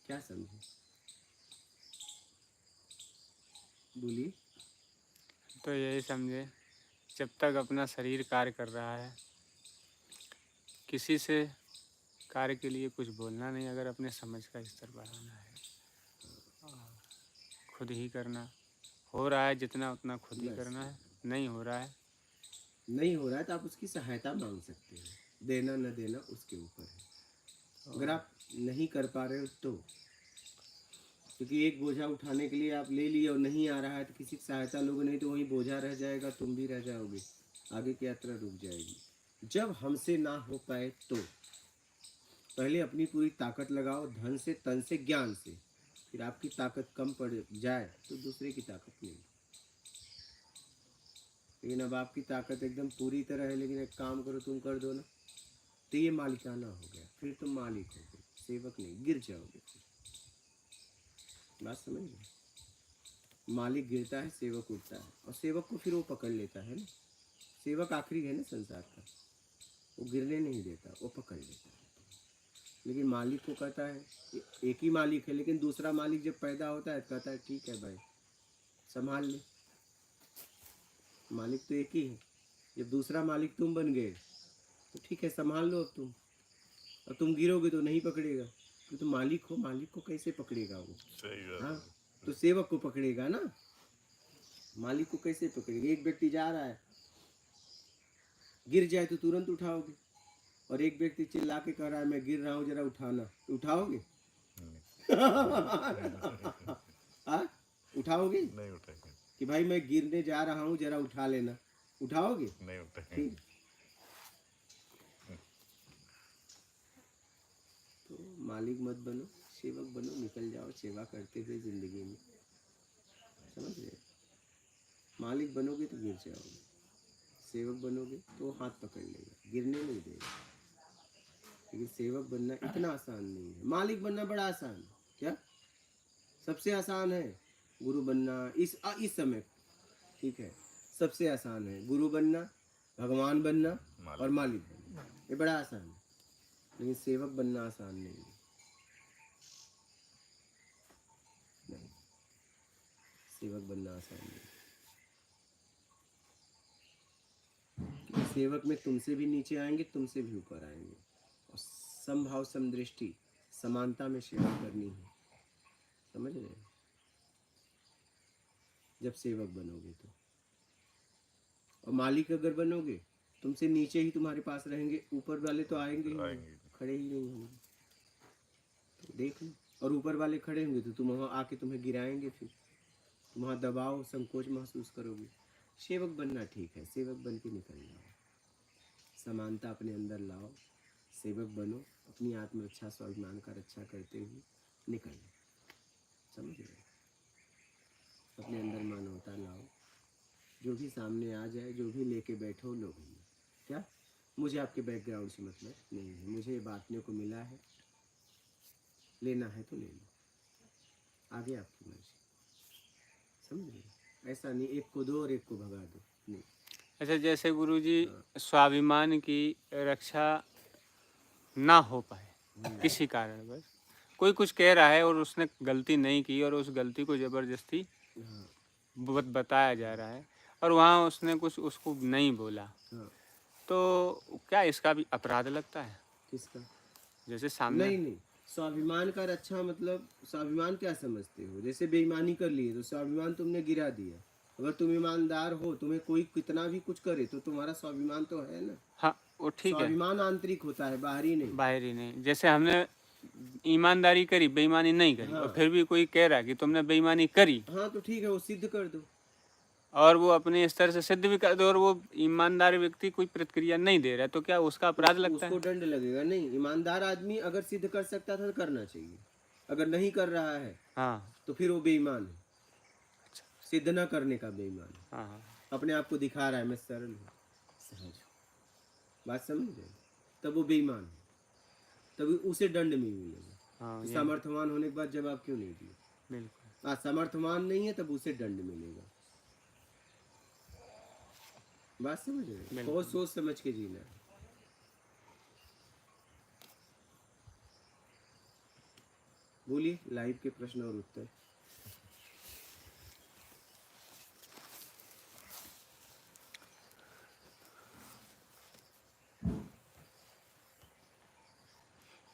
क्या समझे? बोलिए। तो यही समझे, जब तक अपना शरीर कार्य कर रहा है, किसी से कार्य के लिए कुछ बोलना नहीं। अगर अपने समझ का स्तर बढ़ाना है, खुद ही करना। हो रहा है जितना उतना खुद ही बस। करना है, नहीं हो रहा है नहीं हो रहा है तो आप उसकी सहायता मांग सकते हैं, देना न देना उसके ऊपर है। अगर आप नहीं कर पा रहे हो तो, क्योंकि एक बोझा उठाने के लिए आप ले लिए और नहीं आ रहा है तो किसी की सहायता लोगे नहीं तो वही बोझा रह जाएगा, तुम भी रह जाओगे, आगे की यात्रा रुक जाएगी। जब हमसे ना हो पाए तो पहले अपनी पूरी ताकत लगाओ, धन से, तन से, ज्ञान से। फिर आपकी ताकत कम पड़ जाए तो दूसरे की ताकत नहीं। लेकिन अब आपकी ताकत एकदम पूरी तरह है, लेकिन एक काम करो, तुम कर दो ना, तो ये मालिकाना हो गया, फिर तुम मालिक हो गए, सेवक नहीं, गिर जाओगे फिर। बात समझ गए? मालिक गिरता है, सेवक उठता है, और सेवक को फिर वो पकड़ लेता है ना। सेवक आखिरी है ना संसार का, वो गिरने नहीं देता, वो पकड़ लेता है। लेकिन मालिक को कहता है, एक ही मालिक है, लेकिन दूसरा मालिक जब पैदा होता है तो कहता है ठीक है भाई संभाल ले। मालिक तो एक ही है, जब दूसरा मालिक तुम बन गए तो ठीक है संभाल लो अब तुम। और तुम गिरोगे तो नहीं पकड़ेगा, क्योंकि तुम मालिक हो, मालिक को कैसे पकड़ेगा वो? सही बात। हाँ, तो सेवक को पकड़ेगा ना, मालिक को कैसे पकड़ेगा? एक व्यक्ति जा रहा है, गिर जाए तो तुरंत उठाओगे, और एक व्यक्ति चिल्ला के कह रहा है मैं गिर रहा हूँ जरा उठाना, तो उठाओगे? हाँ, उठाओगे नहीं उठेंगे। कि भाई मैं गिरने जा रहा हूँ जरा उठा लेना, उठाओगे? नहीं उठेंगे। ठीक। तो मालिक मत बनो, सेवक बनो, निकल जाओ सेवा करते हुए जिंदगी में। समझ रहे? मालिक बनोगे तो गिर जाओगे, सेवक बनोगे तो हाथ पकड़ लेगा, गिरने नहीं देगा। लेकिन सेवक बनना इतना आसान नहीं है। मालिक बनना बड़ा आसान है। क्या? सबसे आसान है गुरु बनना इस समय, ठीक है, सबसे आसान है गुरु बनना, भगवान बनना और मालिक बनना, ये बड़ा आसान है। लेकिन सेवक बनना आसान नहीं है। नहीं, सेवक बनना आसान नहीं। क्योंकि सेवक में तुमसे भी नीचे आएंगे, तुमसे भी ऊपर आएंगे, और समभाव समदृष्टि समानता में सेवा करनी है। समझ रहे हैं? जब सेवक बनोगे तो, और मालिक अगर बनोगे तुमसे नीचे ही तुम्हारे पास रहेंगे, ऊपर वाले तो आएंगे ही नहीं, खड़े ही नहीं होंगे। तो देख लो, और ऊपर वाले खड़े होंगे तो तुम वहाँ आके तुम्हें गिराएंगे, फिर तुम वहाँ दबाव संकोच महसूस करोगे। सेवक बनना ठीक है, सेवक बन के निकल जाओ, समानता अपने अंदर लाओ, सेवक बनो, अपनी आत्मरक्षा स्वाभिमान का रक्षा करते हुए निकल। समझ रहे? अपने अंदर मानवता लाओ, जो भी सामने आ जाए, जो भी लेके बैठो लो भैया। क्या? मुझे आपके बैकग्राउंड से मतलब नहीं है, मुझे ये बांटने को मिला है, लेना है तो ले लो, आगे आपकी मर्जी। समझ रहे? ऐसा नहीं एक को दो और एक को भगा दो, नहीं, अच्छा, जैसे गुरुजी स्वाभिमान की रक्षा ना हो पाए किसी कारणवश, कोई कुछ कह रहा है और उसने गलती नहीं की और उस गलती को ज़बरदस्ती हाँ बताया जा रहा है और वहाँ उसने कुछ उसको नहीं बोला, हाँ। तो क्या इसका भी अपराध लगता है? किसका? जैसे सामने नहीं नहीं, स्वाभिमान का रक्षा मतलब स्वाभिमान क्या समझते हो? जैसे बेईमानी कर लिए तो स्वाभिमान तुमने गिरा दिया। अगर तुम ईमानदार हो, तुम्हें कोई कितना भी कुछ करे तो तुम्हारा स्वाभिमान तो है ना। हाँ, वो ठीक है, स्वाभिमान आंतरिक होता है, बाहरी नहीं। बाहरी नहीं। जैसे हमने ईमानदारी करी, बेईमानी नहीं करी, और हाँ फिर भी कोई कह रहा है कि तुमने बेईमानी करी हाँ, तो ठीक है, वो सिद्ध कर दो। और वो अपने स्तर से सिद्ध भी कर दे और वो ईमानदार व्यक्ति कोई प्रतिक्रिया नहीं दे रहा है, तो क्या उसका अपराध लगता उसको है? दंड लगेगा। नहीं, ईमानदार आदमी अगर सिद्ध कर सकता था तो करना चाहिए। अगर नहीं कर रहा है हाँ तो फिर वो बेईमान है। सिद्ध न करने का बेईमान है। हाँ हाँ, अपने आप को दिखा रहा है मैं सरल हूँ, सहज हूँ, बात समझ रहे हो? तब वो बेईमान है, तभी उसे दंड नहीं मिलेगा। हाँ, तो ये सामर्थ्यवान होने के बाद जवाब क्यों नहीं दिया? बिल्कुल। सामर्थ्यवान नहीं है तब उसे दंड मिलेगा। बात समझ रहे हो? बिल्कुल। बहुत सोच समझ के जीना है। बोलिए, लाइव के प्रश्न और उत्तर।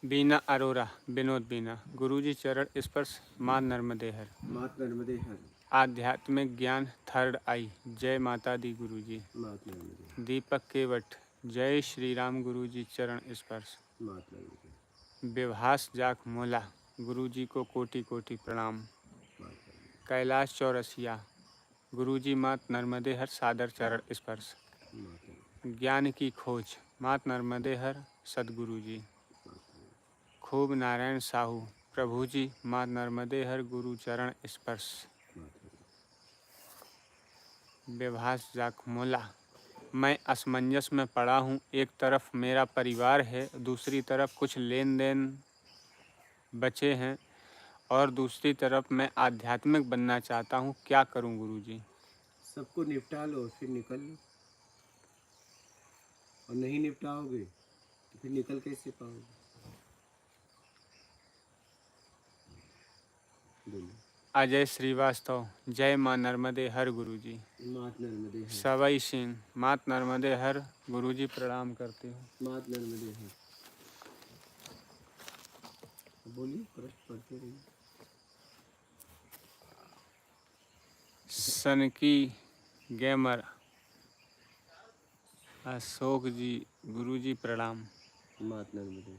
बीना अरोरा, विनोद बीना। गुरुजी चरण स्पर्श, माँ नर्मदे हर। मात नर्मदे हर। आध्यात्मिक ज्ञान थर्ड आई। जय माता दी गुरुजी। मात नर्मदे। दीपक केवट, जय श्री राम गुरुजी चरण स्पर्श। मात नर्मदे। विभास जाख मोला, गुरुजी को कोटि कोटि प्रणाम। मात नर्मदे। कैलाश चौरसिया, गुरुजी मात नर्मदे हर सादर चरण स्पर्श। मात नर्मदे। ज्ञान की खोज, मात नर्मदे हर सदगुरुजी। खूब नारायण साहू, प्रभु जी माँ नर्मदे हर गुरु चरण स्पर्श। विभास जाखमोला, मैं असमंजस में पड़ा हूँ। एक तरफ मेरा परिवार है, दूसरी तरफ कुछ लेन देन बचे हैं और दूसरी तरफ मैं आध्यात्मिक बनना चाहता हूँ। क्या करूँ गुरुजी? सबको निपटा लो फिर निकल लो। और नहीं निपटाओगे तो फिर निकल कैसे पाओगे? बोलो। अजय श्रीवास्तव, जय माँ नर्मदे हर गुरुजी। मात नर्मदे हर। सवई सिंह, मात नर्मदे हर गुरुजी प्रणाम करती हूँ। मात नर्मदे हर। बोलिए, प्रश्न पढ़ते रहिए। सनकी गेमर, अशोक जी, गुरुजी प्रणाम। मात नर्मदे।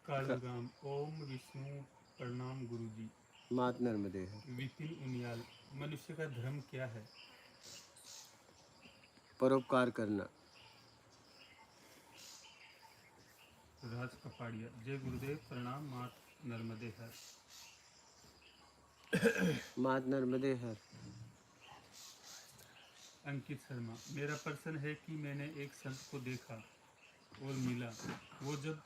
कालगाम, ओम विष्णु प्रणाम गुरुजी। मात नर्मदे हर। विपिन उनियाल, मनुष्य का धर्म क्या है? परोपकार करना। राज कपाड़िया, जय गुरुदेव प्रणाम, मात नर्मदे हर। मात नर्मदे हर। अंकित शर्मा, मेरा प्रश्न है कि मैंने एक संत को देखा और मिला। वो जब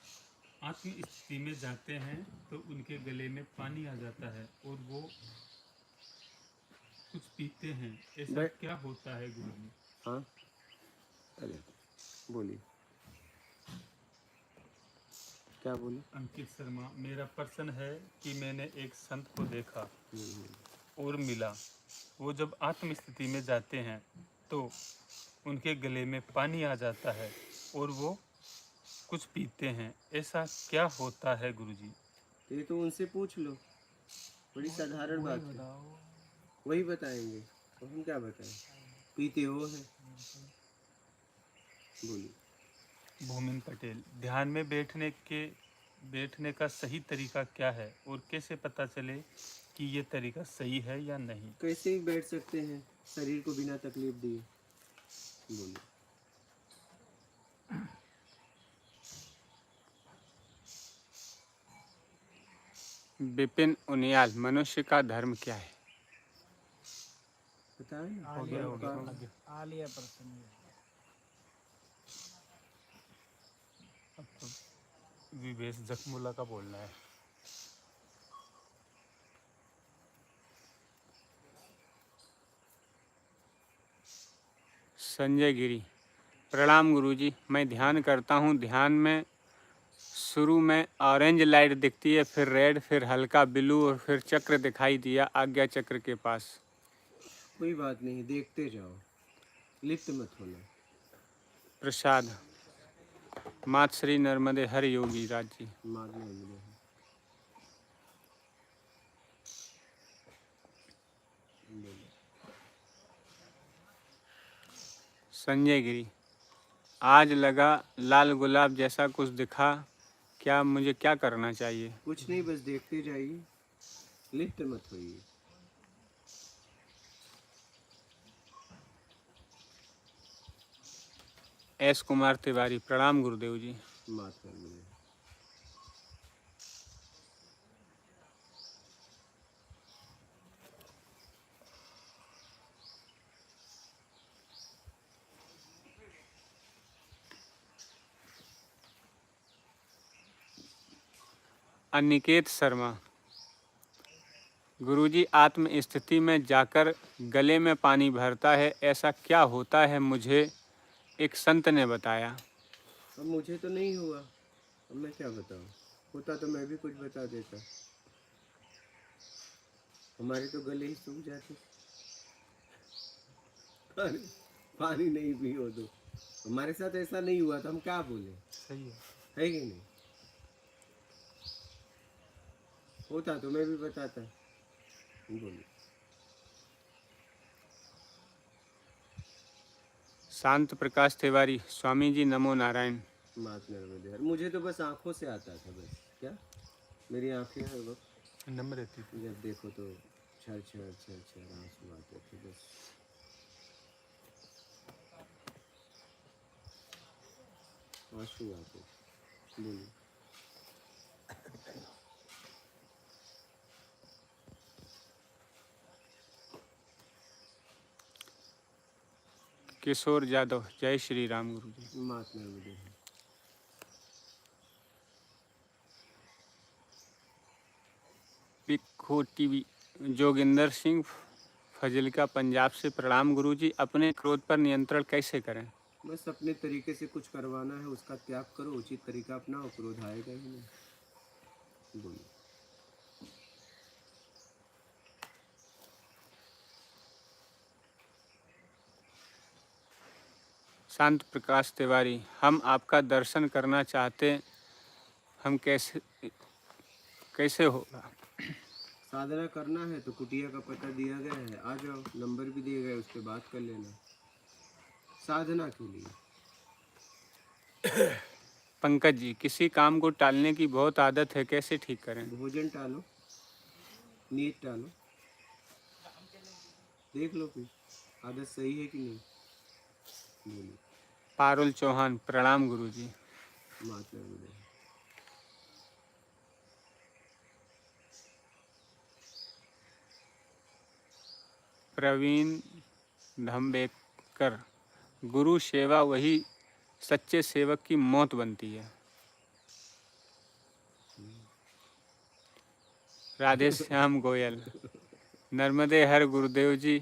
आत्म स्थिति में जाते हैं तो उनके गले में पानी आ जाता है और वो कुछ पीते हैं। ऐसा क्या होता है गुरुजी? हाँ, अरे बोलिए, क्या बोले? अंकित शर्मा, मेरा प्रश्न है कि मैंने एक संत को देखा और मिला। वो जब आत्म स्थिति में जाते हैं तो उनके गले में पानी आ जाता है और वो कुछ पीते हैं। ऐसा क्या होता है गुरुजी? तो ये तो उनसे पूछ लो, बड़ी साधारण बात है। वही बताएंगे, तो हम क्या बताएं? पीते हो है। बोलिए। भूमिन पटेल, ध्यान में बैठने का सही तरीका क्या है और कैसे पता चले कि ये तरीका सही है या नहीं? कैसे भी बैठ सकते हैं शरीर को बिना तकलीफ दिए। बोलिए। विपिन उनियाल, मनुष्य का धर्म क्या है? बताएं ना। आलिया प्रसन्न। अब तो विवेश जखमुला का बोलना है। संजय गिरी। प्रणाम गुरुजी। मैं ध्यान करता हूँ। ध्यान में शुरू में ऑरेंज लाइट दिखती है, फिर रेड, फिर हल्का ब्लू और फिर चक्र दिखाई दिया आज्ञा चक्र के पास। कोई बात नहीं, देखते जाओ, लिप्त मत होना। प्रसाद। मात श्री नर्मदे हर योगी राज जी। मारना मिले। संजय गिरी। आज लगा लाल गुलाब जैसा कुछ दिखा, क्या मुझे क्या करना चाहिए? कुछ नहीं, बस देखते जाइए, लिप्त मत होइए। एस कुमार तिवारी। प्रणाम गुरुदेव जी। मात मिले। अनिकेत शर्मा। गुरुजी, आत्म स्थिति में जाकर गले में पानी भरता है, ऐसा क्या होता है? मुझे एक संत ने बताया। अब मुझे तो नहीं हुआ, अब मैं क्या बताऊं? होता तो मैं भी कुछ बता देता। हमारे तो गले ही सूख जाते। पानी पानी नहीं पियो तो। हमारे साथ ऐसा नहीं हुआ तो हम क्या बोले? सही है कि नहीं? होता तो मैं भी बताता। बोलिए। शांत प्रकाश तिवारी। स्वामी जी नमो नारायण। मात नर्मदे। मुझे तो बस आंखों से आता था, बस। क्या? मेरी आंखें हर वक्त नम रहती थी। जब देखो तो छर छर छर छर आंसू आते थे, बस। आंसू आते थे। बोलिए। किशोर यादव। जय श्री राम गुरु जी। मात नर्मदे। पिखो टीवी। जोगिंदर सिंह फजिलका पंजाब से। प्रणाम गुरु जी। अपने क्रोध पर नियंत्रण कैसे करें? बस अपने तरीके से कुछ करवाना है, उसका त्याग करो, उचित तरीका अपनाओ, क्रोध आएगा ही नहीं। बोलिए। शांत प्रकाश तिवारी। हम आपका दर्शन करना चाहते, हम कैसे कैसे होगा? साधना करना है तो कुटिया का पता दिया गया है, आ जाओ, नंबर भी दिए गए, उस पर बात कर लेना। साधना के लिए। पंकज जी, किसी काम को टालने की बहुत आदत है, कैसे ठीक करें? भोजन टालो, नींद टालो, देख लो फिर आदत सही है कि नहीं। बोलिए। पारुल चौहान। प्रणाम गुरु जी। मात नर्मदे। प्रवीण धम्बेकर। गुरु सेवा वही सच्चे सेवक की मौत बनती है। राधे श्याम गोयल। नर्मदे हर गुरुदेव जी,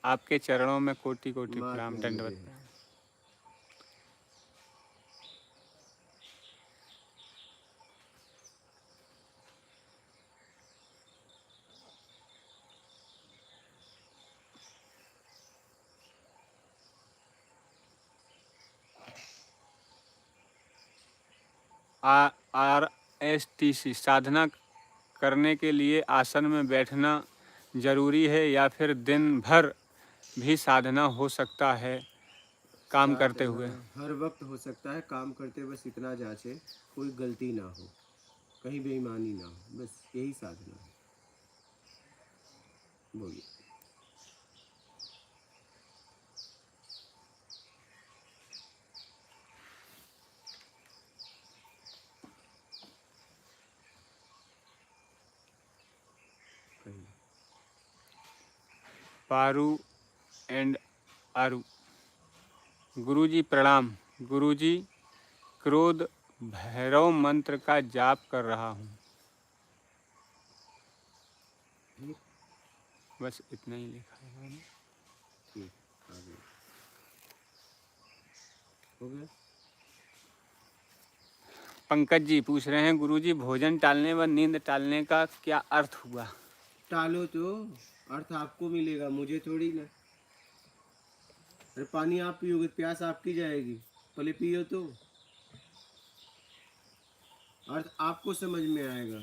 आपके चरणों में कोटि कोटि मात प्रणाम, नर्मदे। दंडवत। RSTC। साधना करने के लिए आसन में बैठना जरूरी है या फिर दिन भर भी साधना हो सकता है काम करते हुए? साधना हर वक्त हो सकता है, काम करते बस इतना जांचे कोई गलती ना हो, कहीं बेईमानी ना हो, बस यही साधना है। बोलिए। कहीं। पारू एंड आरू। गुरुजी प्रणाम। गुरुजी, क्रोध भैरव मंत्र का जाप कर रहा हूँ। ठीक। बस इतना ही लिखा है मैंने। ठीक, आगे। हो गया। पंकज जी पूछ रहे हैं, गुरुजी भोजन टालने व नींद टालने का क्या अर्थ हुआ? टालो तो अर्थ आपको मिलेगा, मुझे थोड़ी ना। अरे पानी आप पियोगे, प्यास आपकी जाएगी, पहले पियो तो अर्थ आपको समझ में आएगा।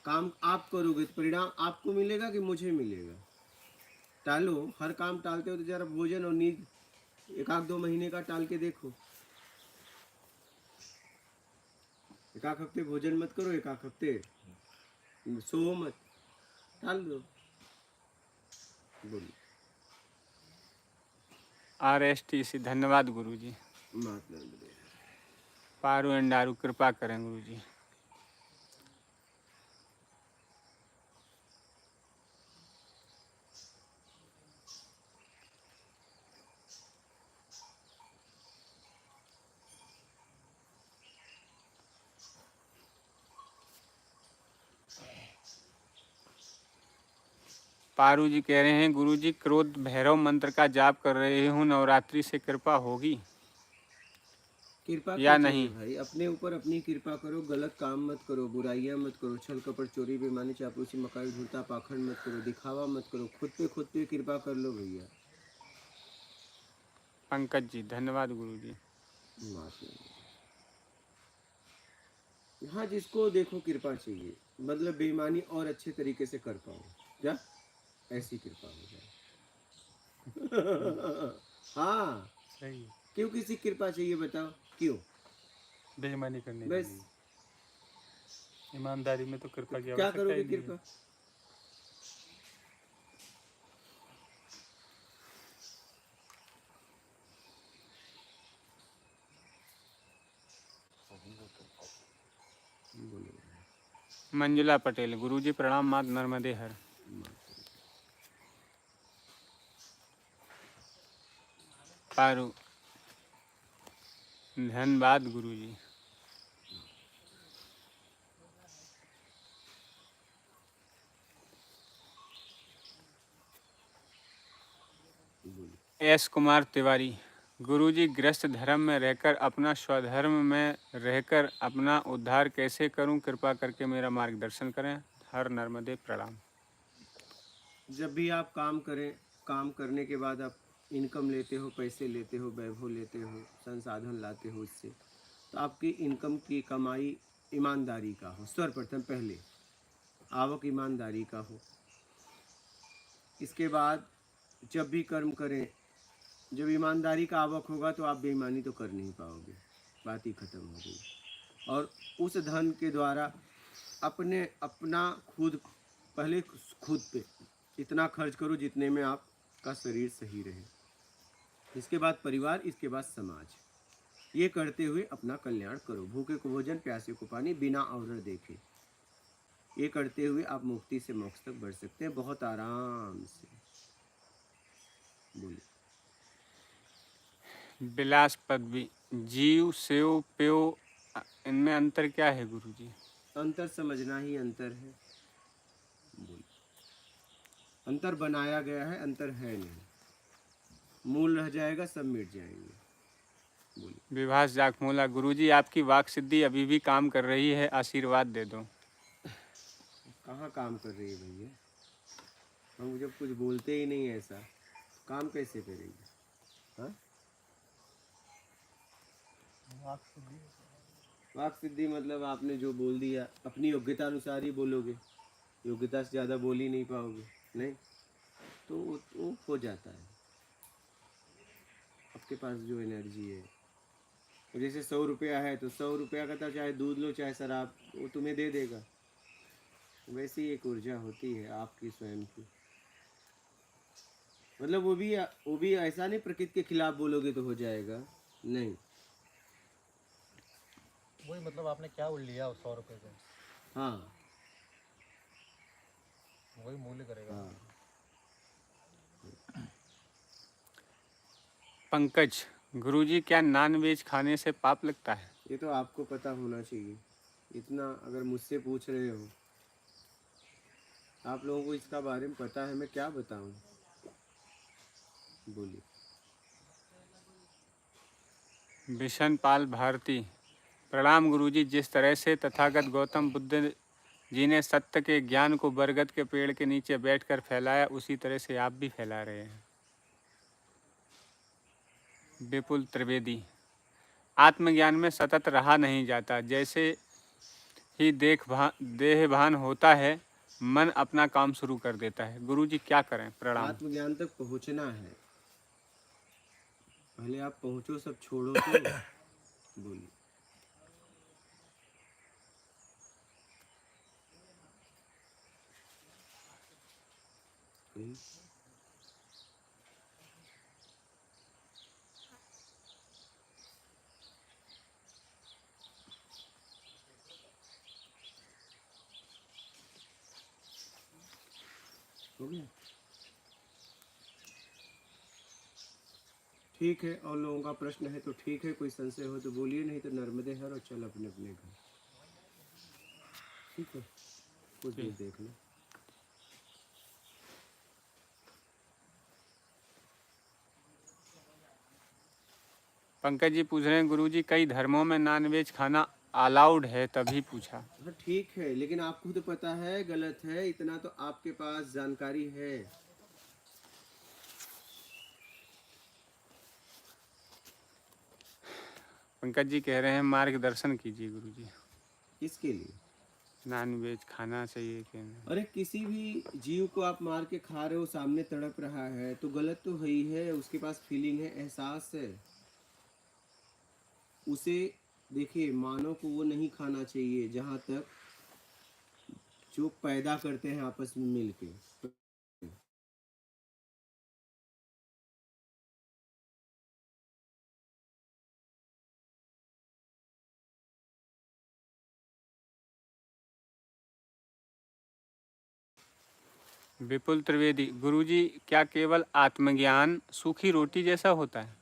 काम आप करोगे तो परिणाम आपको मिलेगा कि मुझे मिलेगा। टालो, हर काम टालते हो तो जरा भोजन और नींद एक आध 2 महीने का टाल के देखो। एक आध हफ्ते भोजन मत करो, एक आध हफ्ते सो मत, टाल दो। बोलिए। RSTC धन्यवाद गुरुजी। महात्मा बुद्ध। पारू एंडारू कृपा करें गुरुजी। पारू जी कह रहे हैं, गुरुजी क्रोध भैरव मंत्र का जाप कर रहे हूँ, नवरात्रि से कृपा होगी कृपा या क्यों नहीं? चाहिए भाई? अपने ऊपर अपनी कृपा करो, गलत काम मत करो, बुराइयां मत करो, छल कपट चोरी बेईमानी चापलूसी मकाई झूठा पाखंड मत करो, दिखावा मत करो, खुद पे कृपा कर लो भैया। पंकज जी धन्यवाद गुरुजी। हाँ, जिसको देखो कृपा चाहिए, मतलब बेईमानी और अच्छे तरीके से कर पाओ, क्या ऐसी कृपा हो जाए। हाँ, सही। क्यों किसी कृपा चाहिए बताओ, क्यों? बेईमानी करने के बस। लिए, ईमानदारी में तो कृपा की क्या आवश्यकता करोगे ही नहीं है। कृपा? मंजुला पटेल, गुरुजी प्रणाम, मात नर्मदे हर। पारू धन्यवाद गुरुजी। एस कुमार तिवारी, गुरुजी गृहस्थ धर्म में रहकर अपना स्वधर्म में रहकर अपना उद्धार कैसे करूं, कृपा करके मेरा मार्गदर्शन करें। हर नर्मदे प्रणाम। जब भी आप काम करें, काम करने के बाद आप इनकम लेते हो, पैसे लेते हो, वैभव लेते हो, संसाधन लाते हो, उससे तो आपकी इनकम की कमाई ईमानदारी का हो। सर्वप्रथम पहले आवक ईमानदारी का हो। इसके बाद जब भी कर्म करें, जब ईमानदारी का आवक होगा तो आप बेईमानी तो कर नहीं पाओगे, बात ही खत्म हो गई। और उस धन के द्वारा अपना खुद, पहले खुद पे इतना खर्च करो जितने में आपका शरीर सही रहे, इसके बाद परिवार, इसके बाद समाज। ये करते हुए अपना कल्याण करो। भूखे को भोजन, प्यासे को पानी, बिना आवरण देखे। ये करते हुए आप मुक्ति से मोक्ष तक बढ़ सकते हैं, बहुत आराम से। बोलिए। विलास पदवी, जीव सेव पेव, इनमें अंतर क्या है गुरुजी? अंतर समझना ही अंतर है। बोलिए। अंतर बनाया गया है, अंतर है नहीं। मूल रह जाएगा, सब मिट जाएंगे। बोलिए। विभास जाखमोला, गुरुजी आपकी वाक सिद्धि अभी भी काम कर रही है, आशीर्वाद दे दो। कहाँ काम कर रही है भैया? हम जब कुछ बोलते ही नहीं ऐसा, काम कैसे करेंगे? हाँ, वाक सिद्धि मतलब आपने जो बोल दिया अपनी योग्यता अनुसार ही बोलोगे, योग्यता से ज़्यादा बोल ही नहीं पाओगे, नहीं तो वो हो जाता है। आपके पास जो एनर्जी है, जैसे 100 रुपया है तो 100 रुपया का तो चाहे दूध लो चाहे शराब, वो तुम्हें दे देगा। वैसी एक ऊर्जा होती है आपकी स्वयं की। मतलब वो भी ऐसा नहीं प्रकृति के खिलाफ बोलोगे तो हो जाएगा, नहीं। वही मतलब आपने क्या लिया उस 100 रुपये से, हाँ वही मूल्य करेगा। हाँ। पंकज, गुरुजी क्या नॉनवेज खाने से पाप लगता है? ये तो आपको पता होना चाहिए, इतना अगर मुझसे पूछ रहे हो। आप लोगों को इसका बारे में पता है, मैं क्या बताऊं? बोलिए। बिशन पाल भारती। प्रणाम गुरुजी। जिस तरह से तथागत गौतम बुद्ध जी ने सत्य के ज्ञान को बरगद के पेड़ के नीचे बैठकर फैलाया, उसी तरह से आप भी फैला रहे हैं। विपुल त्रिवेदी। आत्मज्ञान में सतत रहा नहीं जाता। जैसे ही देहभान होता है, मन अपना काम शुरू कर देता है। गुरुजी क्या करें? प्रणाम। आत्मज्ञान तक पहुंचना है, पहले आप पहुंचो, सब छोड़ो तो बोलिए। कहीं? हो गया? ठीक है, और लोगों का प्रश्न है तो ठीक है, कोई संशय हो तो बोलिए, नहीं तो नर्मदे हर और चल अपने अपने घर। ठीक है, कुछ देर देख लो। पंकज जी पूछ रहे हैं, गुरुजी कई धर्मों में नॉनवेज खाना अलाउड है, तभी पूछा। हाँ ठीक है, लेकिन आपको तो पता है गलत है, इतना तो आपके पास जानकारी है। पंकज जी कह रहे हैं मार्गदर्शन कीजिए गुरुजी। किसके लिए? नॉनवेज खाना चाहिए कि नहीं? अरे किसी भी जीव को आप मार के खा रहे हो, सामने तड़प रहा है तो गलत तो है ही है। उसके पास फीलिंग है, एहसास है। उसे देखिए, मानव को वो नहीं खाना चाहिए जहाँ तक जो पैदा करते हैं आपस में मिलके। विपुल त्रिवेदी। गुरुजी क्या केवल आत्मज्ञान सूखी रोटी जैसा होता है?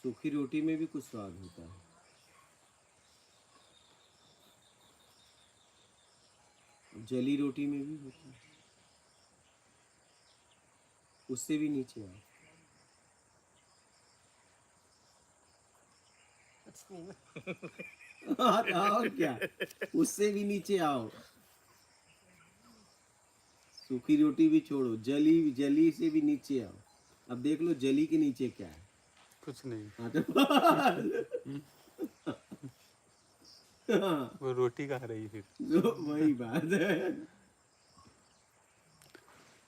सूखी रोटी में भी कुछ स्वाद होता है। जली रोटी में भी होता है। उससे भी नीचे आओ। और क्या, उससे भी नीचे आओ। सूखी रोटी भी छोड़ो, जली जली से भी नीचे आओ। अब देख लो जली के नीचे क्या है। कुछ नहीं। हाँ तो हाँ, वो रोटी खा रही फिर। तो वही बात है।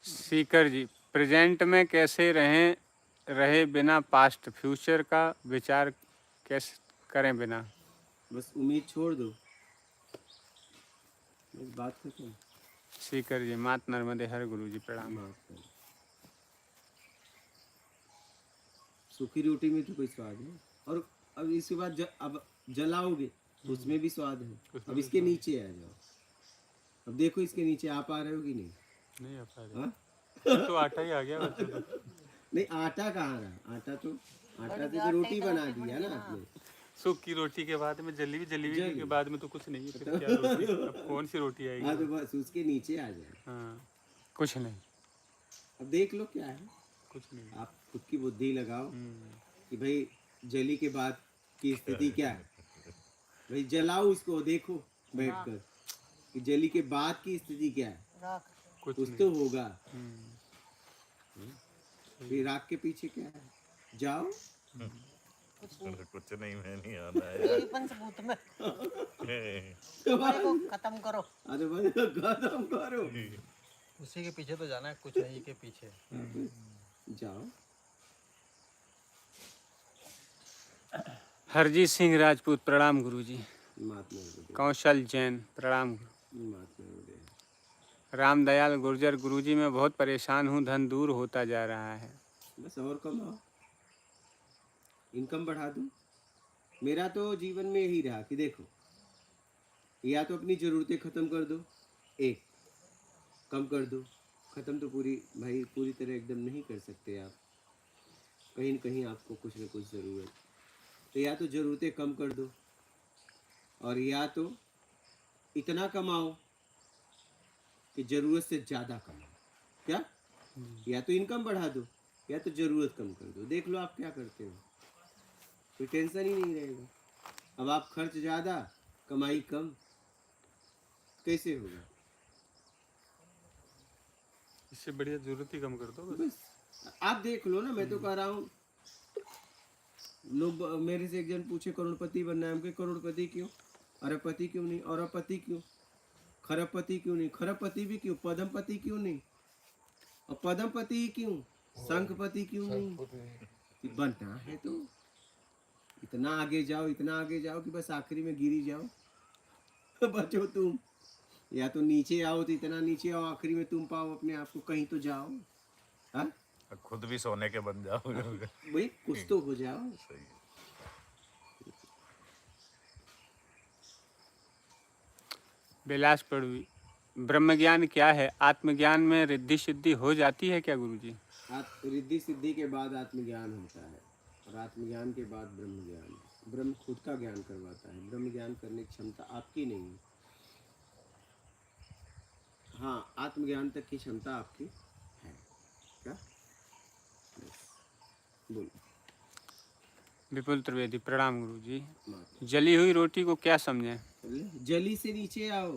सीकर जी। प्रेजेंट में कैसे रहे बिना पास्ट फ्यूचर का विचार कैसे करें बिना? बस उम्मीद छोड़ दो, बस बात खत्म। सीकर जी। मात नर्मदे हर गुरुजी प्रणाम। माफ करो। सूखी रोटी में तो कोई स्वाद है, और अब इसके बाद अब जलाओगे उसमें भी स्वाद है। अब इसके नीचे आ जाओ। अब देखो इसके नीचे आ पा रहे हो कि नहीं? नहीं आ पा रहे। हाँ? तो आटा ही आ गया बच्चे तो। नहीं, आटा कहाँ रहा? आटा से तो रोटी बना दिया ना आपने। सूखी रोटी के बाद में जलेबी जलेबी। के बाद में तो कुछ नहीं है। फिर क्या रोटी? अब कौन सी रोटी हाँ आएगी? तो बस उसके नीचे आ जाए। हाँ, कुछ नहीं। अब देख लो क्या है, कुछ नहीं। आप खुद की बुद्धि लगाओ हम्म। कि भाई जली के बाद की स्थिति क्या है। भाई जलाओ इसको, देखो बैठकर कि जली के बाद की स्थिति क्या है। कुछ तो होगा। फिर राख के पीछे क्या है? जाओ। कुछ नहीं, मैं नहीं आना है। पंचभूत में तो को खत्म करो। अरे भाई खत्म करो। उसी के पीछे तो जाना है, कुछ नहीं के पीछे। जाओ। हरजीत सिंह राजपूत प्रणाम गुरुजी। महात्मा गुरुदेव। कौशल जैन प्रणाम। महात्मा गुरुदेव। रामदयाल गुर्जर। गुरुजी मैं बहुत परेशान हूँ, धन दूर होता जा रहा है। बस और कमाओ, इनकम बढ़ा दूं। मेरा तो जीवन में यही रहा कि देखो, या तो अपनी ज़रूरतें ख़त्म कर दो, एक कम कर दो। ख़त्म तो पूरी तरह एकदम नहीं कर सकते आप, कहीं न कहीं आपको कुछ न कुछ ज़रूरत। तो या तो ज़रूरतें कम कर दो, और या तो इतना कमाओ कि ज़रूरत से ज़्यादा कमाओ। क्या? या तो इनकम बढ़ा दो, या तो जरूरत कम कर दो। देख लो आप क्या करते हो, कोई टेंशन ही नहीं रहेगा। अब आप खर्च ज़्यादा कमाई कम, कैसे होगा? इससे बढ़िया जरूरत ही कम कर दो बस। बस आप देख लो ना, मैं तो कह रहा हूँ, लोग मेरे से एक जन पूछे करोड़पति बनना है, हमके करोड़पति क्यों, अरबपति क्यों नहीं, औरपति क्यों, खरबपति क्यों नहीं, खरबपति भी क्यों, पद्मपति क्यों नहीं, और पद्मपति क्यों, शंखपति क्यों नहीं? बनना है तो इतना आगे जाओ, इतना आगे जाओ कि बस आखिरी में गिरी जाओ बचो तुम, या तो नीचे आओ तो इतना नीचे आओ, आखिरी में तुम पाओ अपने आप को, कहीं तो जाओ। हाँ खुद भी सोने के बन जाओ। भाई कुछ तो हो जाओ। सही है। विलास पड़वी, ब्रह्म ज्ञान क्या है? आत्मज्ञान में रिद्धि सिद्धि हो जाती है क्या गुरुजी? रिद्धि सिद्धि के बाद आत्मज्ञान होता है, और आत्मज्ञान के बाद ब्रह्म ज्ञान। ब्रह्म खुद का ज्ञान करवाता है, ब्रह्म ज्ञान करने की क्षमता आपकी नहीं है। हाँ, आत्मज्ञान तक की क्षमता आपकी है। क्या बोलो? विपुल त्रिवेदी, प्रणाम गुरुजी। माता। जली हुई रोटी को क्या समझें? जली से नीचे आओ,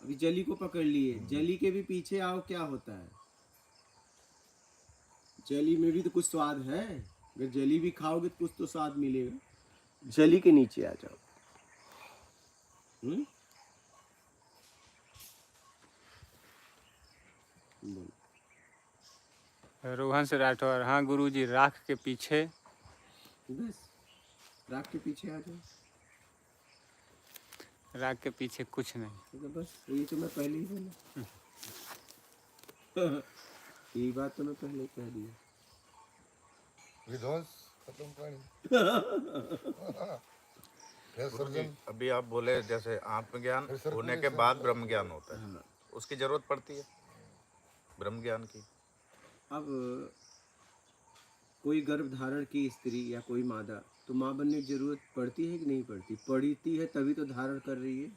अभी जली को पकड़ लिए, जली के भी पीछे आओ, क्या होता है? जली में भी तो कुछ स्वाद है, अगर जली भी खाओगे तो कुछ तो स्वाद मिलेगा। जली के नीचे आ जाओ। रोहन से राठौर, हाँ गुरुजी, राख के पीछे। बस राख के पीछे आ जाओ, राख के पीछे कुछ नहीं। तो बस यही तो मैं पहले ही बोला यही बात तो मैं पहले ही कह दिया। विध्वंस खत्म पानी फिर सर्जन। अभी आप बोले जैसे आत्मज्ञान होने के बाद ब्रह्म ज्ञान होता है, उसकी जरूरत पड़ती है ब्रह्म ज्ञान की? अब कोई गर्भ धारण की स्त्री या कोई मादा, तो माँ बनने की जरूरत पड़ती है कि नहीं पड़ती? पड़ती है, तभी तो धारण कर रही है।